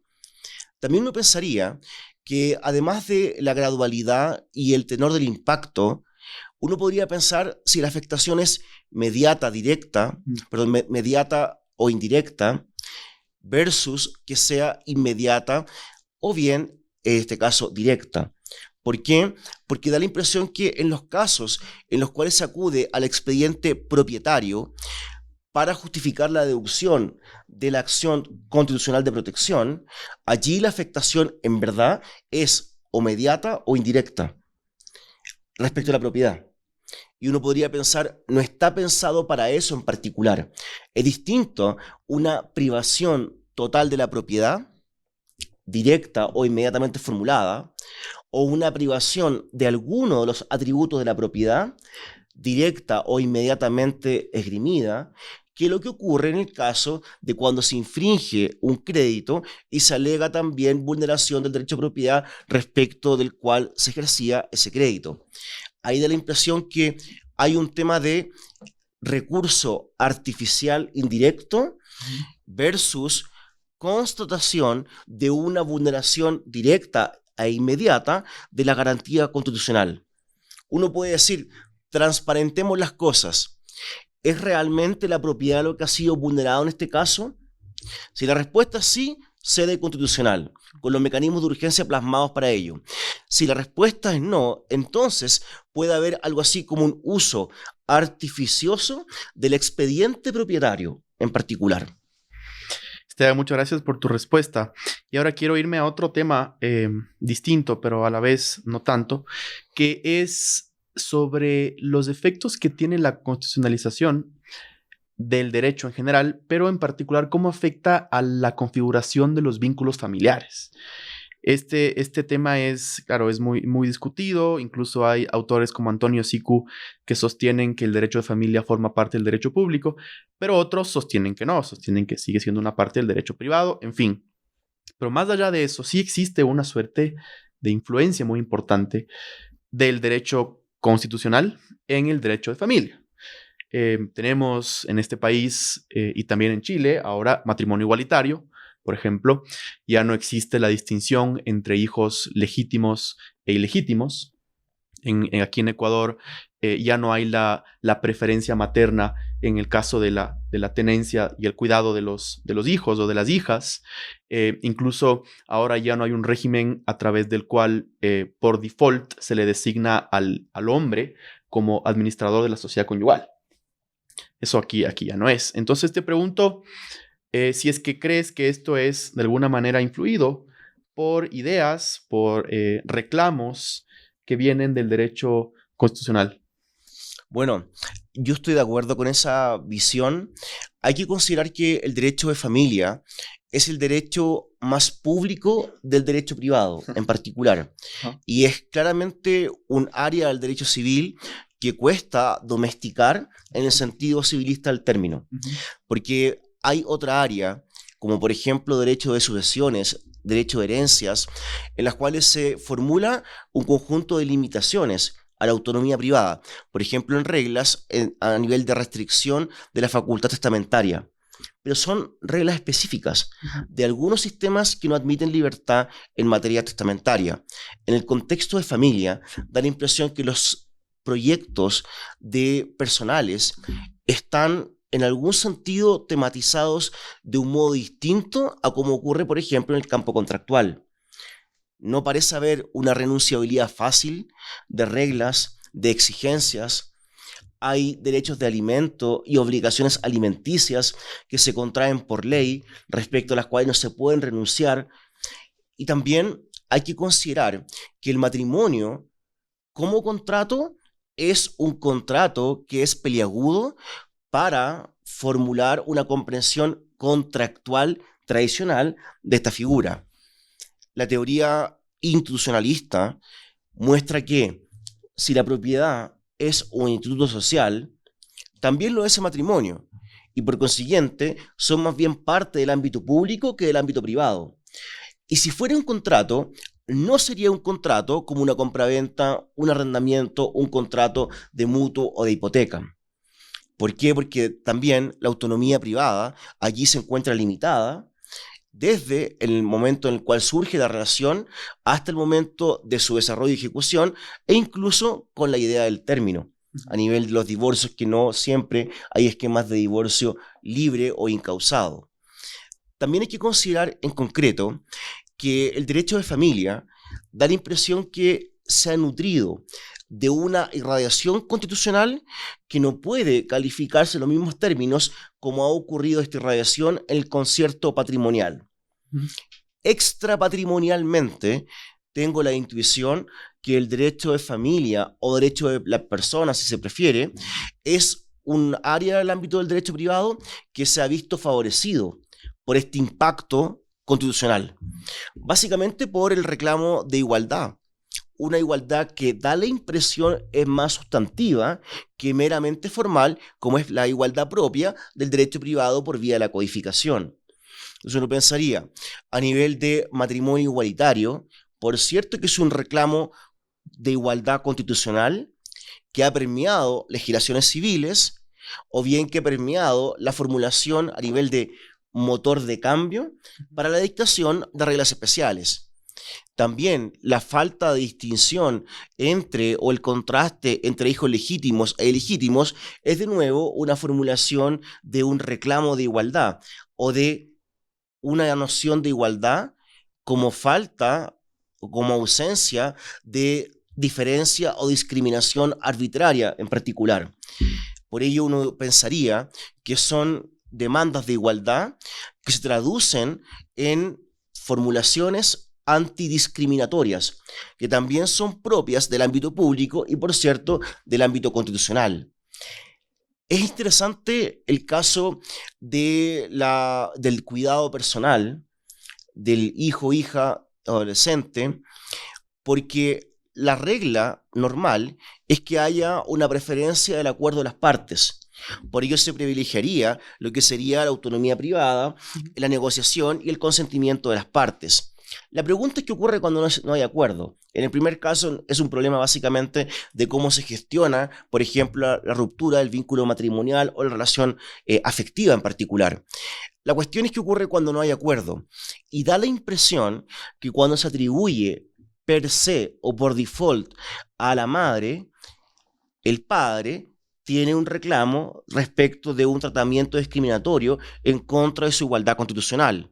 También uno pensaría que además de la gradualidad y el tenor del impacto, uno podría pensar si la afectación es mediata o indirecta versus que sea inmediata o bien, en este caso, directa. ¿Por qué? Porque da la impresión que en los casos en los cuales se acude al expediente propietario para justificar la deducción de la acción constitucional de protección, allí la afectación en verdad es o mediata o indirecta respecto a la propiedad. Y uno podría pensar, no está pensado para eso en particular. Es distinto una privación total de la propiedad, directa o inmediatamente formulada, o una privación de alguno de los atributos de la propiedad, directa o inmediatamente esgrimida, que es lo que ocurre en el caso de cuando se infringe un crédito y se alega también vulneración del derecho de propiedad respecto del cual se ejercía ese crédito. Ahí da la impresión que hay un tema de recurso artificial indirecto versus constatación de una vulneración directa e inmediata de la garantía constitucional. Uno puede decir, transparentemos las cosas. ¿Es realmente la propiedad lo que ha sido vulnerado en este caso? Si la respuesta es sí, sede constitucional, con los mecanismos de urgencia plasmados para ello. Si la respuesta es no, entonces puede haber algo así como un uso artificioso del expediente propietario en particular. Esteban, muchas gracias por tu respuesta. Y ahora quiero irme a otro tema distinto, pero a la vez no tanto, que es sobre los efectos que tiene la constitucionalización del derecho en general, pero en particular cómo afecta a la configuración de los vínculos familiares. Este tema es, claro, es muy, muy discutido. Incluso hay autores como Antonio Sicu que sostienen que el derecho de familia forma parte del derecho público, pero otros sostienen que no, sostienen que sigue siendo una parte del derecho privado, en fin. Pero más allá de eso, sí existe una suerte de influencia muy importante del derecho constitucional en el derecho de familia. Tenemos en este país y también en Chile ahora matrimonio igualitario, por ejemplo. Ya no existe la distinción entre hijos legítimos e ilegítimos. Aquí en Ecuador ya no hay la preferencia materna en el caso de la tenencia y el cuidado de los hijos o de las hijas. Incluso ahora ya no hay un régimen a través del cual por default se le designa al hombre como administrador de la sociedad conyugal. Eso aquí ya no es. Entonces te pregunto si es que crees que esto es de alguna manera influido por ideas, por reclamos que vienen del derecho constitucional. Bueno, yo estoy de acuerdo con esa visión. Hay que considerar que el derecho de familia es el derecho más público del derecho privado en particular. Y es claramente un área del derecho civil que cuesta domesticar en el sentido civilista del término. Porque hay otra área, como por ejemplo derecho de sucesiones, derecho de herencias, en las cuales se formula un conjunto de limitaciones a la autonomía privada, por ejemplo en reglas a nivel de restricción de la facultad testamentaria. Pero son reglas específicas de algunos sistemas que no admiten libertad en materia testamentaria. En el contexto de familia, da la impresión que los proyectos de personales están en algún sentido tematizados de un modo distinto a como ocurre, por ejemplo, en el campo contractual. No parece haber una renunciabilidad fácil de reglas, de exigencias. Hay derechos de alimento y obligaciones alimenticias que se contraen por ley, respecto a las cuales no se pueden renunciar. Y también hay que considerar que el matrimonio como contrato es un contrato que es peliagudo para formular una comprensión contractual tradicional de esta figura. La teoría institucionalista muestra que si la propiedad es un instituto social, también lo es el matrimonio, y por consiguiente son más bien parte del ámbito público que del ámbito privado. Y si fuera un contrato, no sería un contrato como una compraventa, un arrendamiento, un contrato de mutuo o de hipoteca. ¿Por qué? Porque también la autonomía privada allí se encuentra limitada desde el momento en el cual surge la relación hasta el momento de su desarrollo y ejecución, e incluso con la idea del término. A nivel de los divorcios, que no siempre hay esquemas de divorcio libre o incausado. También hay que considerar en concreto que el derecho de familia da la impresión que se ha nutrido de una irradiación constitucional que no puede calificarse en los mismos términos como ha ocurrido esta irradiación en el concierto patrimonial. Extrapatrimonialmente, tengo la intuición que el derecho de familia o derecho de la persona, si se prefiere, es un área del ámbito del derecho privado que se ha visto favorecido por este impacto constitucional, básicamente por el reclamo de igualdad. Una igualdad que da la impresión es más sustantiva que meramente formal, como es la igualdad propia del derecho privado por vía de la codificación. Entonces uno pensaría, a nivel de matrimonio igualitario, por cierto que es un reclamo de igualdad constitucional que ha permeado legislaciones civiles, o bien que ha permeado la formulación a nivel de motor de cambio para la dictación de reglas especiales. También la falta de distinción entre, o el contraste entre hijos legítimos e ilegítimos, es de nuevo una formulación de un reclamo de igualdad, o de una noción de igualdad como falta o como ausencia de diferencia o discriminación arbitraria en particular. Por ello uno pensaría que son demandas de igualdad que se traducen en formulaciones antidiscriminatorias, que también son propias del ámbito público y, por cierto, del ámbito constitucional. Es interesante el caso del cuidado personal del hijo o hija adolescente, porque la regla normal es que haya una preferencia del acuerdo de las partes. Por ello se privilegiaría lo que sería la autonomía privada, la negociación y el consentimiento de las partes. La pregunta es qué ocurre cuando no hay acuerdo. En el primer caso es un problema básicamente de cómo se gestiona, por ejemplo, la ruptura del vínculo matrimonial o la relación afectiva en particular. La cuestión es qué ocurre cuando no hay acuerdo. Y da la impresión que cuando se atribuye per se o por default a la madre, el padre tiene un reclamo respecto de un tratamiento discriminatorio en contra de su igualdad constitucional.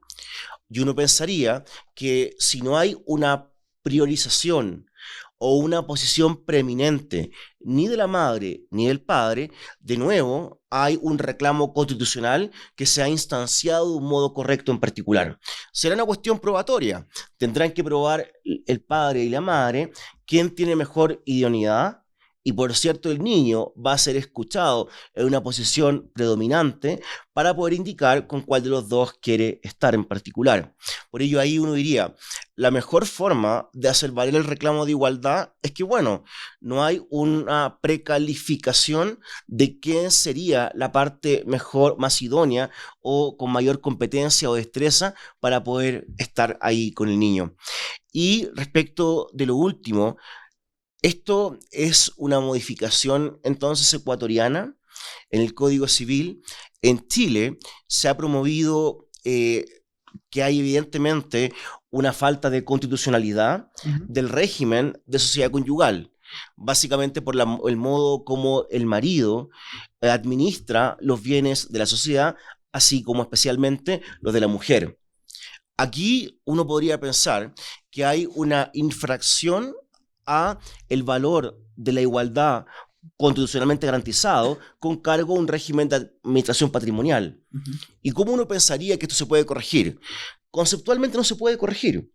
Y uno pensaría que si no hay una priorización o una posición preeminente ni de la madre ni del padre, de nuevo hay un reclamo constitucional que se ha instanciado de un modo correcto en particular. Será una cuestión probatoria. Tendrán que probar el padre y la madre quién tiene mejor idoneidad. Y por cierto, el niño va a ser escuchado en una posición predominante para poder indicar con cuál de los dos quiere estar en particular. Por ello ahí uno diría, la mejor forma de hacer valer el reclamo de igualdad es que, bueno, no hay una precalificación de quién sería la parte mejor, más idónea o con mayor competencia o destreza para poder estar ahí con el niño. Y respecto de lo último, esto es una modificación entonces ecuatoriana en el Código Civil. En Chile se ha promovido que hay evidentemente una falta de constitucionalidad del régimen de sociedad conyugal. básicamente por el modo como el marido administra los bienes de la sociedad, así como especialmente los de la mujer. Aquí uno podría pensar que hay una infracción a el valor de la igualdad constitucionalmente garantizado con cargo a un régimen de administración patrimonial. ¿Y cómo uno pensaría que esto se puede corregir? Conceptualmente no se puede corregir,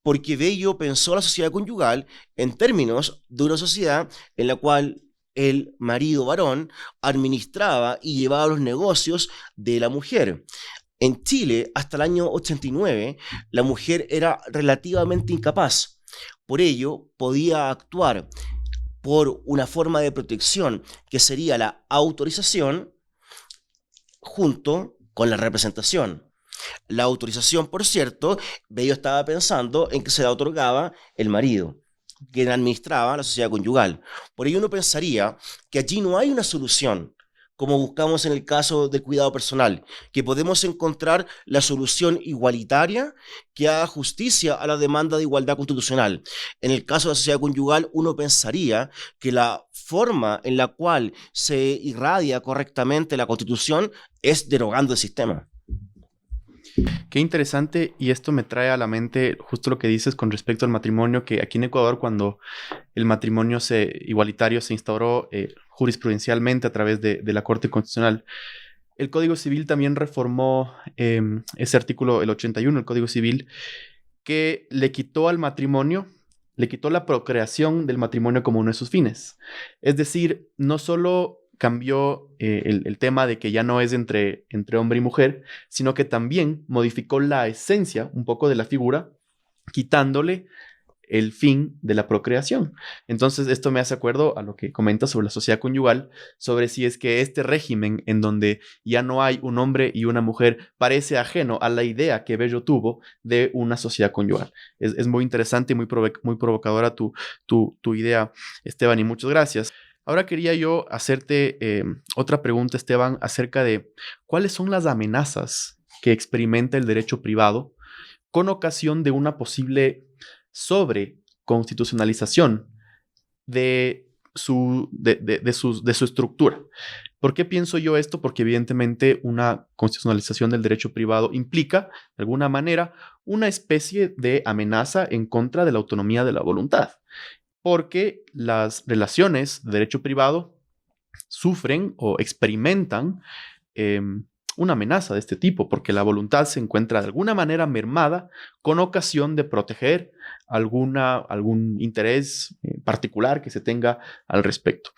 porque Bello pensó la sociedad conyugal en términos de una sociedad en la cual el marido varón administraba y llevaba los negocios de la mujer. En Chile, hasta el año 89, la mujer era relativamente incapaz. Por ello, podía actuar por una forma de protección que sería la autorización junto con la representación. La autorización, por cierto, Bello estaba pensando en que se la otorgaba el marido, quien administraba la sociedad conyugal. Por ello uno pensaría que allí no hay una solución, como buscamos en el caso del cuidado personal, que podemos encontrar la solución igualitaria que haga justicia a la demanda de igualdad constitucional. En el caso de la sociedad conyugal, uno pensaría que la forma en la cual se irradia correctamente la Constitución es derogando el sistema. Qué interesante, y esto me trae a la mente justo lo que dices con respecto al matrimonio, que aquí en Ecuador, cuando el matrimonio igualitario se instauró jurisprudencialmente a través de la Corte Constitucional, el Código Civil también reformó ese artículo, el 81, el Código Civil, que le quitó al matrimonio, le quitó la procreación del matrimonio como uno de sus fines. Es decir, no solo cambió el tema de que ya no es entre hombre y mujer, sino que también modificó la esencia un poco de la figura, quitándole el fin de la procreación. Entonces, esto me hace acuerdo a lo que comentas sobre la sociedad conyugal, sobre si es que este régimen en donde ya no hay un hombre y una mujer parece ajeno a la idea que Bello tuvo de una sociedad conyugal. Es muy interesante y muy provocadora tu idea, Esteban, y muchas gracias. Ahora quería yo hacerte otra pregunta, Esteban, acerca de cuáles son las amenazas que experimenta el derecho privado con ocasión de una posible sobreconstitucionalización de su estructura. ¿Por qué pienso yo esto? Porque evidentemente una constitucionalización del derecho privado implica, de alguna manera, una especie de amenaza en contra de la autonomía de la voluntad. Porque las relaciones de derecho privado sufren o experimentan una amenaza de este tipo, porque la voluntad se encuentra de alguna manera mermada con ocasión de proteger algún interés particular que se tenga al respecto.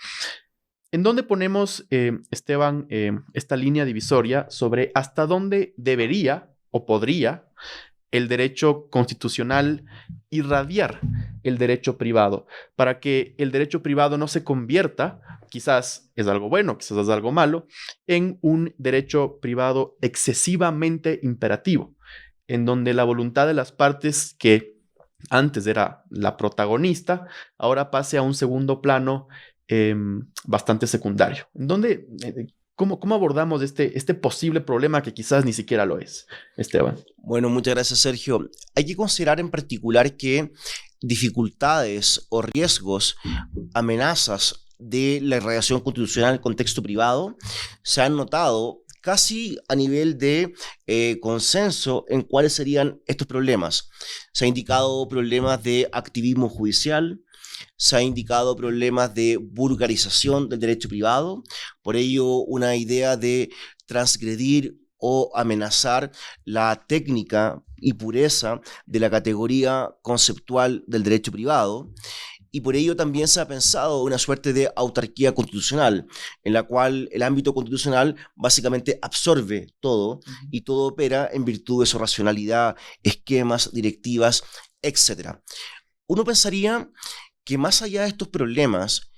¿En dónde ponemos, Esteban, esta línea divisoria sobre hasta dónde debería o podría el derecho constitucional irradiar el derecho privado, para que el derecho privado no se convierta, quizás es algo bueno, quizás es algo malo, en un derecho privado excesivamente imperativo, en donde la voluntad de las partes, que antes era la protagonista, ahora pase a un segundo plano bastante secundario? ¿En dónde... ¿Cómo abordamos este posible problema que quizás ni siquiera lo es, Esteban? Bueno, muchas gracias, Sergio. Hay que considerar en particular que dificultades o riesgos, amenazas de la irradiación constitucional en el contexto privado se han notado casi a nivel de consenso en cuáles serían estos problemas. Se ha indicado problemas de activismo judicial, se ha indicado problemas de vulgarización del derecho privado, por ello una idea de transgredir o amenazar la técnica y pureza de la categoría conceptual del derecho privado, y por ello también se ha pensado una suerte de autarquía constitucional, en la cual el ámbito constitucional básicamente absorbe todo y todo opera en virtud de su racionalidad, esquemas, directivas, etc. Uno pensaría que más allá de estos problemas,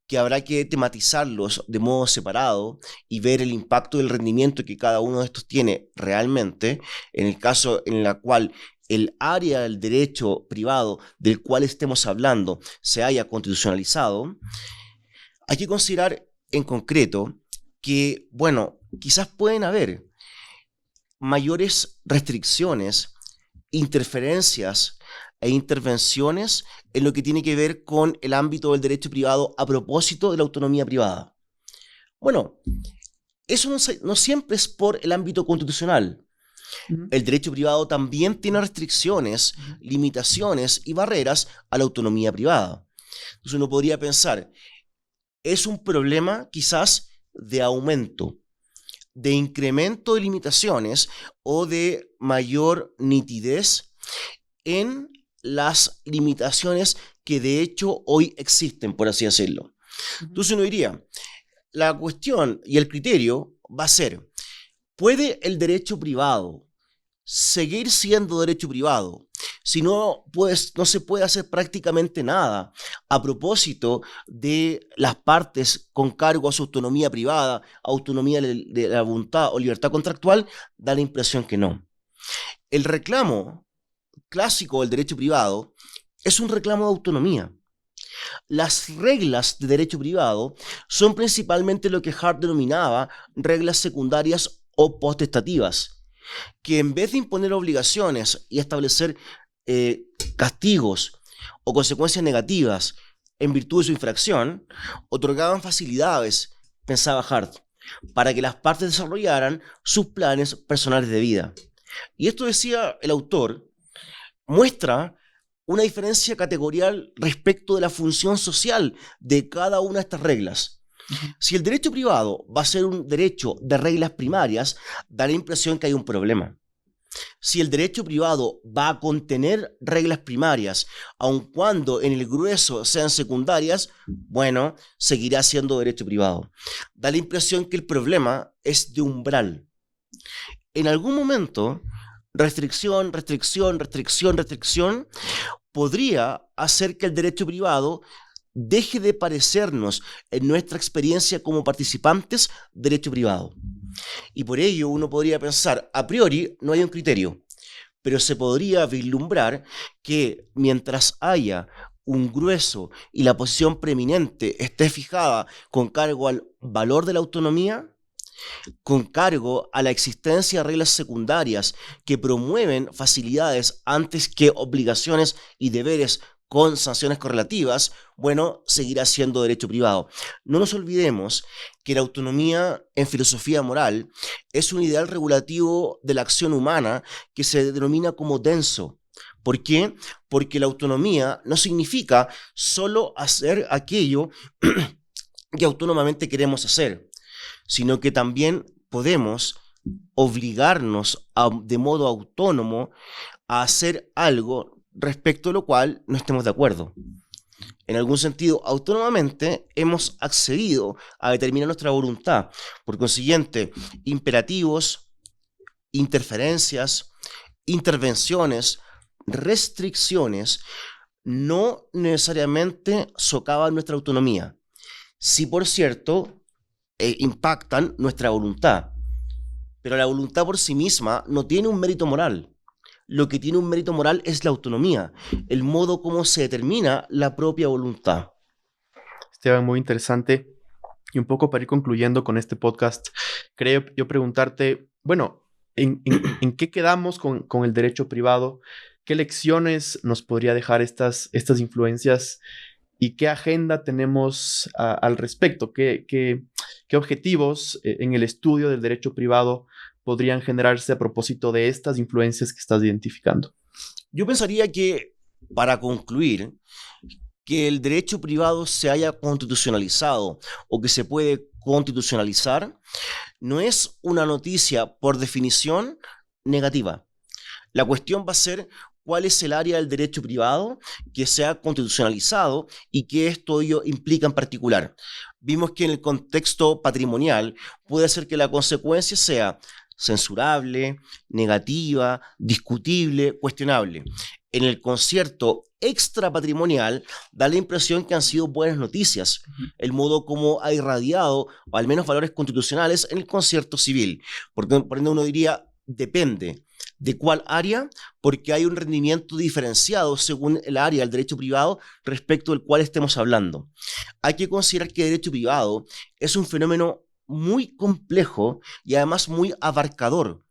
que habrá que tematizarlos de modo separado y ver el impacto del rendimiento que cada uno de estos tiene realmente, en el caso en el cual el área del derecho privado del cual estemos hablando se haya constitucionalizado, hay que considerar en concreto que, bueno, quizás pueden haber mayores restricciones, interferencias e intervenciones en lo que tiene que ver con el ámbito del derecho privado a propósito de la autonomía privada. Bueno, eso no siempre es por el ámbito constitucional. El derecho privado también tiene restricciones, limitaciones y barreras a la autonomía privada. Entonces uno podría pensar, es un problema quizás de aumento, de incremento de limitaciones o de mayor nitidez en las limitaciones que de hecho hoy existen, por así decirlo. Entonces uno diría, la cuestión y el criterio va a ser, ¿puede el derecho privado seguir siendo derecho privado si no se puede hacer prácticamente nada a propósito de las partes con cargo a su autonomía privada, autonomía de la voluntad o libertad contractual? Da la impresión que no. El reclamo clásico del derecho privado es un reclamo de autonomía. Las reglas de derecho privado son principalmente lo que Hart denominaba reglas secundarias o potestativas, que en vez de imponer obligaciones y establecer castigos o consecuencias negativas en virtud de su infracción, otorgaban facilidades, pensaba Hart, para que las partes desarrollaran sus planes personales de vida. Y esto, decía el autor, muestra una diferencia categorial respecto de la función social de cada una de estas reglas. Si el derecho privado va a ser un derecho de reglas primarias, da la impresión que hay un problema. Si el derecho privado va a contener reglas primarias, aun cuando en el grueso sean secundarias, bueno, seguirá siendo derecho privado. Da la impresión que el problema es de umbral. En algún momento, restricción podría hacer que el derecho privado deje de parecernos en nuestra experiencia como participantes derecho privado. Y por ello uno podría pensar, a priori no hay un criterio, pero se podría vislumbrar que mientras haya un grueso y la posición preeminente esté fijada con cargo al valor de la autonomía, con cargo a la existencia de reglas secundarias que promueven facilidades antes que obligaciones y deberes con sanciones correlativas, bueno, seguirá siendo derecho privado. No nos olvidemos que la autonomía en filosofía moral es un ideal regulativo de la acción humana que se denomina como denso. ¿Por qué? Porque la autonomía no significa solo hacer aquello que autónomamente queremos hacer, sino que también podemos obligarnos de modo autónomo a hacer algo respecto a lo cual no estemos de acuerdo. En algún sentido, autónomamente hemos accedido a determinar nuestra voluntad. Por consiguiente, imperativos, interferencias, intervenciones, restricciones no necesariamente socavan nuestra autonomía. Sí, por cierto, impactan nuestra voluntad. Pero la voluntad por sí misma no tiene un mérito moral. Lo que tiene un mérito moral es la autonomía, el modo como se determina la propia voluntad. Esteban, muy interesante. Y un poco para ir concluyendo con este podcast, creo yo preguntarte, bueno, ¿en qué quedamos con el derecho privado? ¿Qué lecciones nos podría dejar estas influencias? ¿Y qué agenda tenemos al respecto? ¿Qué objetivos en el estudio del derecho privado podrían generarse a propósito de estas influencias que estás identificando? Yo pensaría que, para concluir, que el derecho privado se haya constitucionalizado o que se puede constitucionalizar no es una noticia por definición negativa. La cuestión va a ser cuál es el área del derecho privado que se ha constitucionalizado y qué esto implica en particular. Vimos que en el contexto patrimonial puede ser que la consecuencia sea censurable, negativa, discutible, cuestionable. En el concierto extrapatrimonial da la impresión que han sido buenas noticias el modo como ha irradiado, o al menos valores constitucionales, en el concierto civil. Por ende uno diría, depende de cuál área, porque hay un rendimiento diferenciado según el área del derecho privado respecto del cual estemos hablando. Hay que considerar que el derecho privado es un fenómeno muy complejo y además muy abarcador.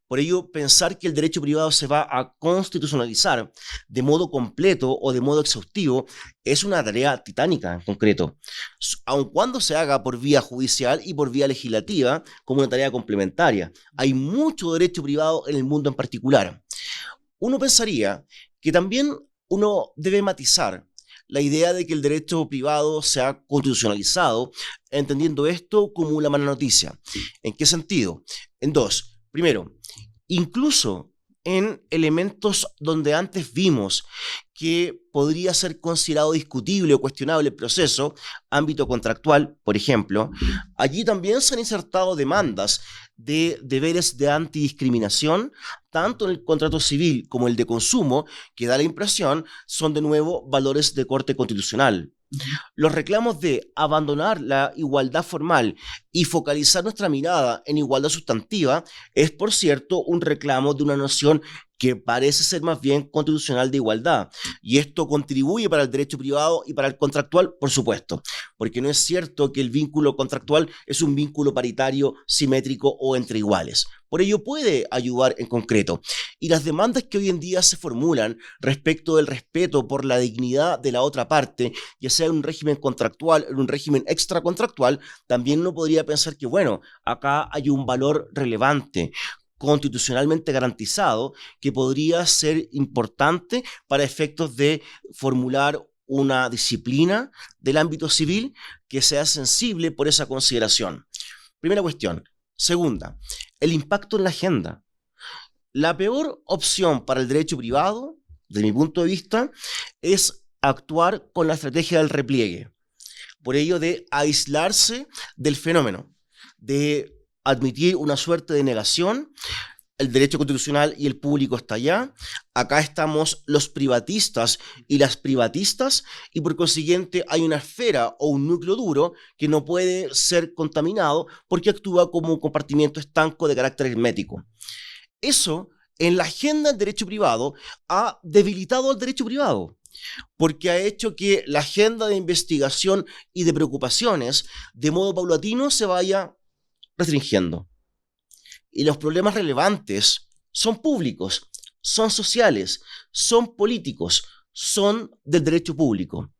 Por ello, pensar que el derecho privado se va a constitucionalizar de modo completo o de modo exhaustivo es una tarea titánica en concreto, aun cuando se haga por vía judicial y por vía legislativa como una tarea complementaria. Hay mucho derecho privado en el mundo en particular. Uno pensaría que también uno debe matizar la idea de que el derecho privado se ha constitucionalizado, entendiendo esto como una mala noticia. ¿En qué sentido? En dos. Primero, incluso en elementos donde antes vimos que podría ser considerado discutible o cuestionable el proceso, ámbito contractual, por ejemplo, allí también se han insertado demandas de deberes de antidiscriminación, tanto en el contrato civil como el de consumo, que da la impresión son de nuevo valores de corte constitucional. Los reclamos de abandonar la igualdad formal y focalizar nuestra mirada en igualdad sustantiva es, por cierto, un reclamo de una noción que parece ser más bien constitucional de igualdad. Y esto contribuye para el derecho privado y para el contractual, por supuesto, porque no es cierto que el vínculo contractual es un vínculo paritario, simétrico o entre iguales. Por ello puede ayudar en concreto. Y las demandas que hoy en día se formulan respecto del respeto por la dignidad de la otra parte, ya sea en un régimen contractual o en un régimen extracontractual, también uno podría pensar que, bueno, acá hay un valor relevante, constitucionalmente garantizado, que podría ser importante para efectos de formular una disciplina del ámbito civil que sea sensible por esa consideración. Primera cuestión. Segunda, el impacto en la agenda. La peor opción para el derecho privado, desde mi punto de vista, es actuar con la estrategia del repliegue. Por ello, de aislarse del fenómeno, de admitir una suerte de negación. El derecho constitucional y el público está allá. Acá estamos los privatistas y las privatistas, y por consiguiente hay una esfera o un núcleo duro que no puede ser contaminado porque actúa como un compartimiento estanco de carácter hermético. Eso, en la agenda del derecho privado, ha debilitado al derecho privado, porque ha hecho que la agenda de investigación y de preocupaciones, de modo paulatino, se vaya restringiendo. Y los problemas relevantes son públicos, son sociales, son políticos, son del derecho público.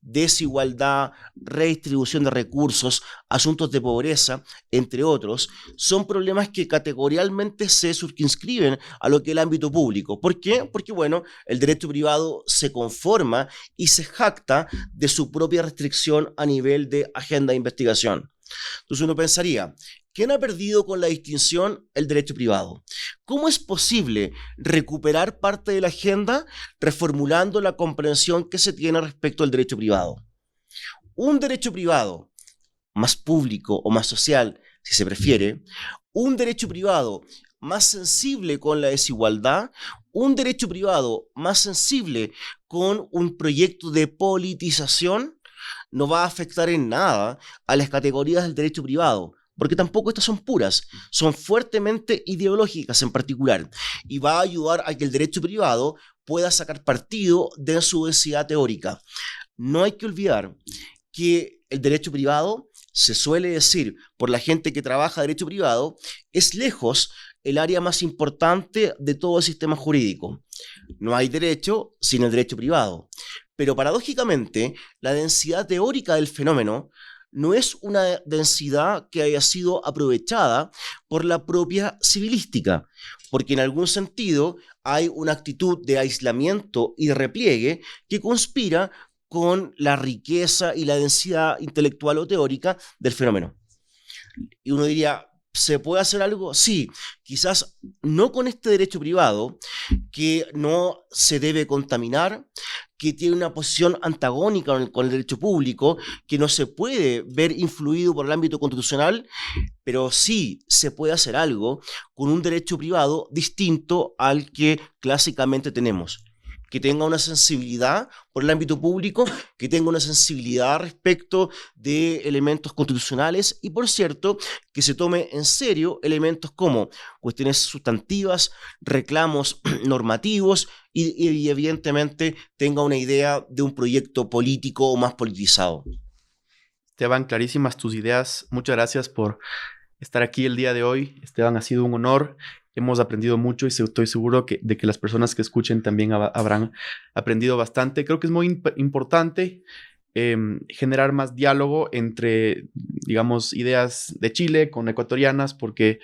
Desigualdad, redistribución de recursos, asuntos de pobreza, entre otros, son problemas que categorialmente se circunscriben a lo que es el ámbito público. ¿Por qué? Porque, bueno, el derecho privado se conforma y se jacta de su propia restricción a nivel de agenda de investigación. Entonces uno pensaría, ¿quién ha perdido con la distinción? El derecho privado. ¿Cómo es posible recuperar parte de la agenda reformulando la comprensión que se tiene respecto al derecho privado? Un derecho privado más público o más social, si se prefiere, un derecho privado más sensible con la desigualdad, un derecho privado más sensible con un proyecto de politización, no va a afectar en nada a las categorías del derecho privado, porque tampoco estas son puras, son fuertemente ideológicas en particular, y va a ayudar a que el derecho privado pueda sacar partido de su densidad teórica. No hay que olvidar que el derecho privado, se suele decir por la gente que trabaja derecho privado, es lejos el área más importante de todo el sistema jurídico. No hay derecho sin el derecho privado. Pero paradójicamente, la densidad teórica del fenómeno no es una densidad que haya sido aprovechada por la propia civilística, porque en algún sentido hay una actitud de aislamiento y de repliegue que conspira con la riqueza y la densidad intelectual o teórica del fenómeno. Y uno diría, ¿se puede hacer algo? Sí, quizás no con este derecho privado, que no se debe contaminar, que tiene una posición antagónica con el derecho público, que no se puede ver influido por el ámbito constitucional, pero sí se puede hacer algo con un derecho privado distinto al que clásicamente tenemos. Que tenga una sensibilidad por el ámbito público, que tenga una sensibilidad respecto de elementos constitucionales y, por cierto, que se tome en serio elementos como cuestiones sustantivas, reclamos normativos y evidentemente tenga una idea de un proyecto político o más politizado. Esteban, clarísimas tus ideas. Muchas gracias por estar aquí el día de hoy. Esteban, ha sido un honor hemos aprendido mucho y estoy seguro de que las personas que escuchen también habrán aprendido bastante. Creo que es muy importante generar más diálogo entre, digamos, ideas de Chile con ecuatorianas, porque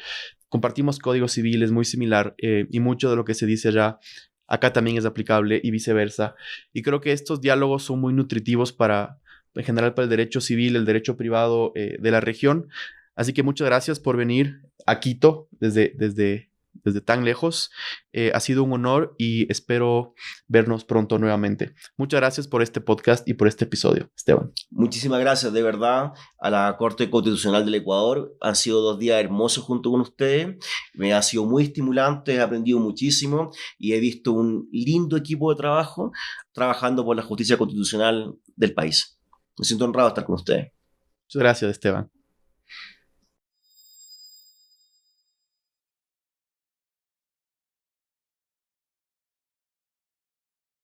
compartimos código civil, es muy similar, y mucho de lo que se dice allá, acá también es aplicable y viceversa. Y creo que estos diálogos son muy nutritivos en general para el derecho civil, el derecho privado de la región. Así que muchas gracias por venir a Quito desde tan lejos. Ha sido un honor y espero vernos pronto nuevamente. Muchas gracias por este podcast y por este episodio, Esteban. Muchísimas gracias, de verdad, a la Corte Constitucional del Ecuador. Han sido 2 días hermosos junto con ustedes. Me ha sido muy estimulante, he aprendido muchísimo y he visto un lindo equipo de trabajo trabajando por la justicia constitucional del país. Me siento honrado de estar con ustedes. Muchas gracias, Esteban.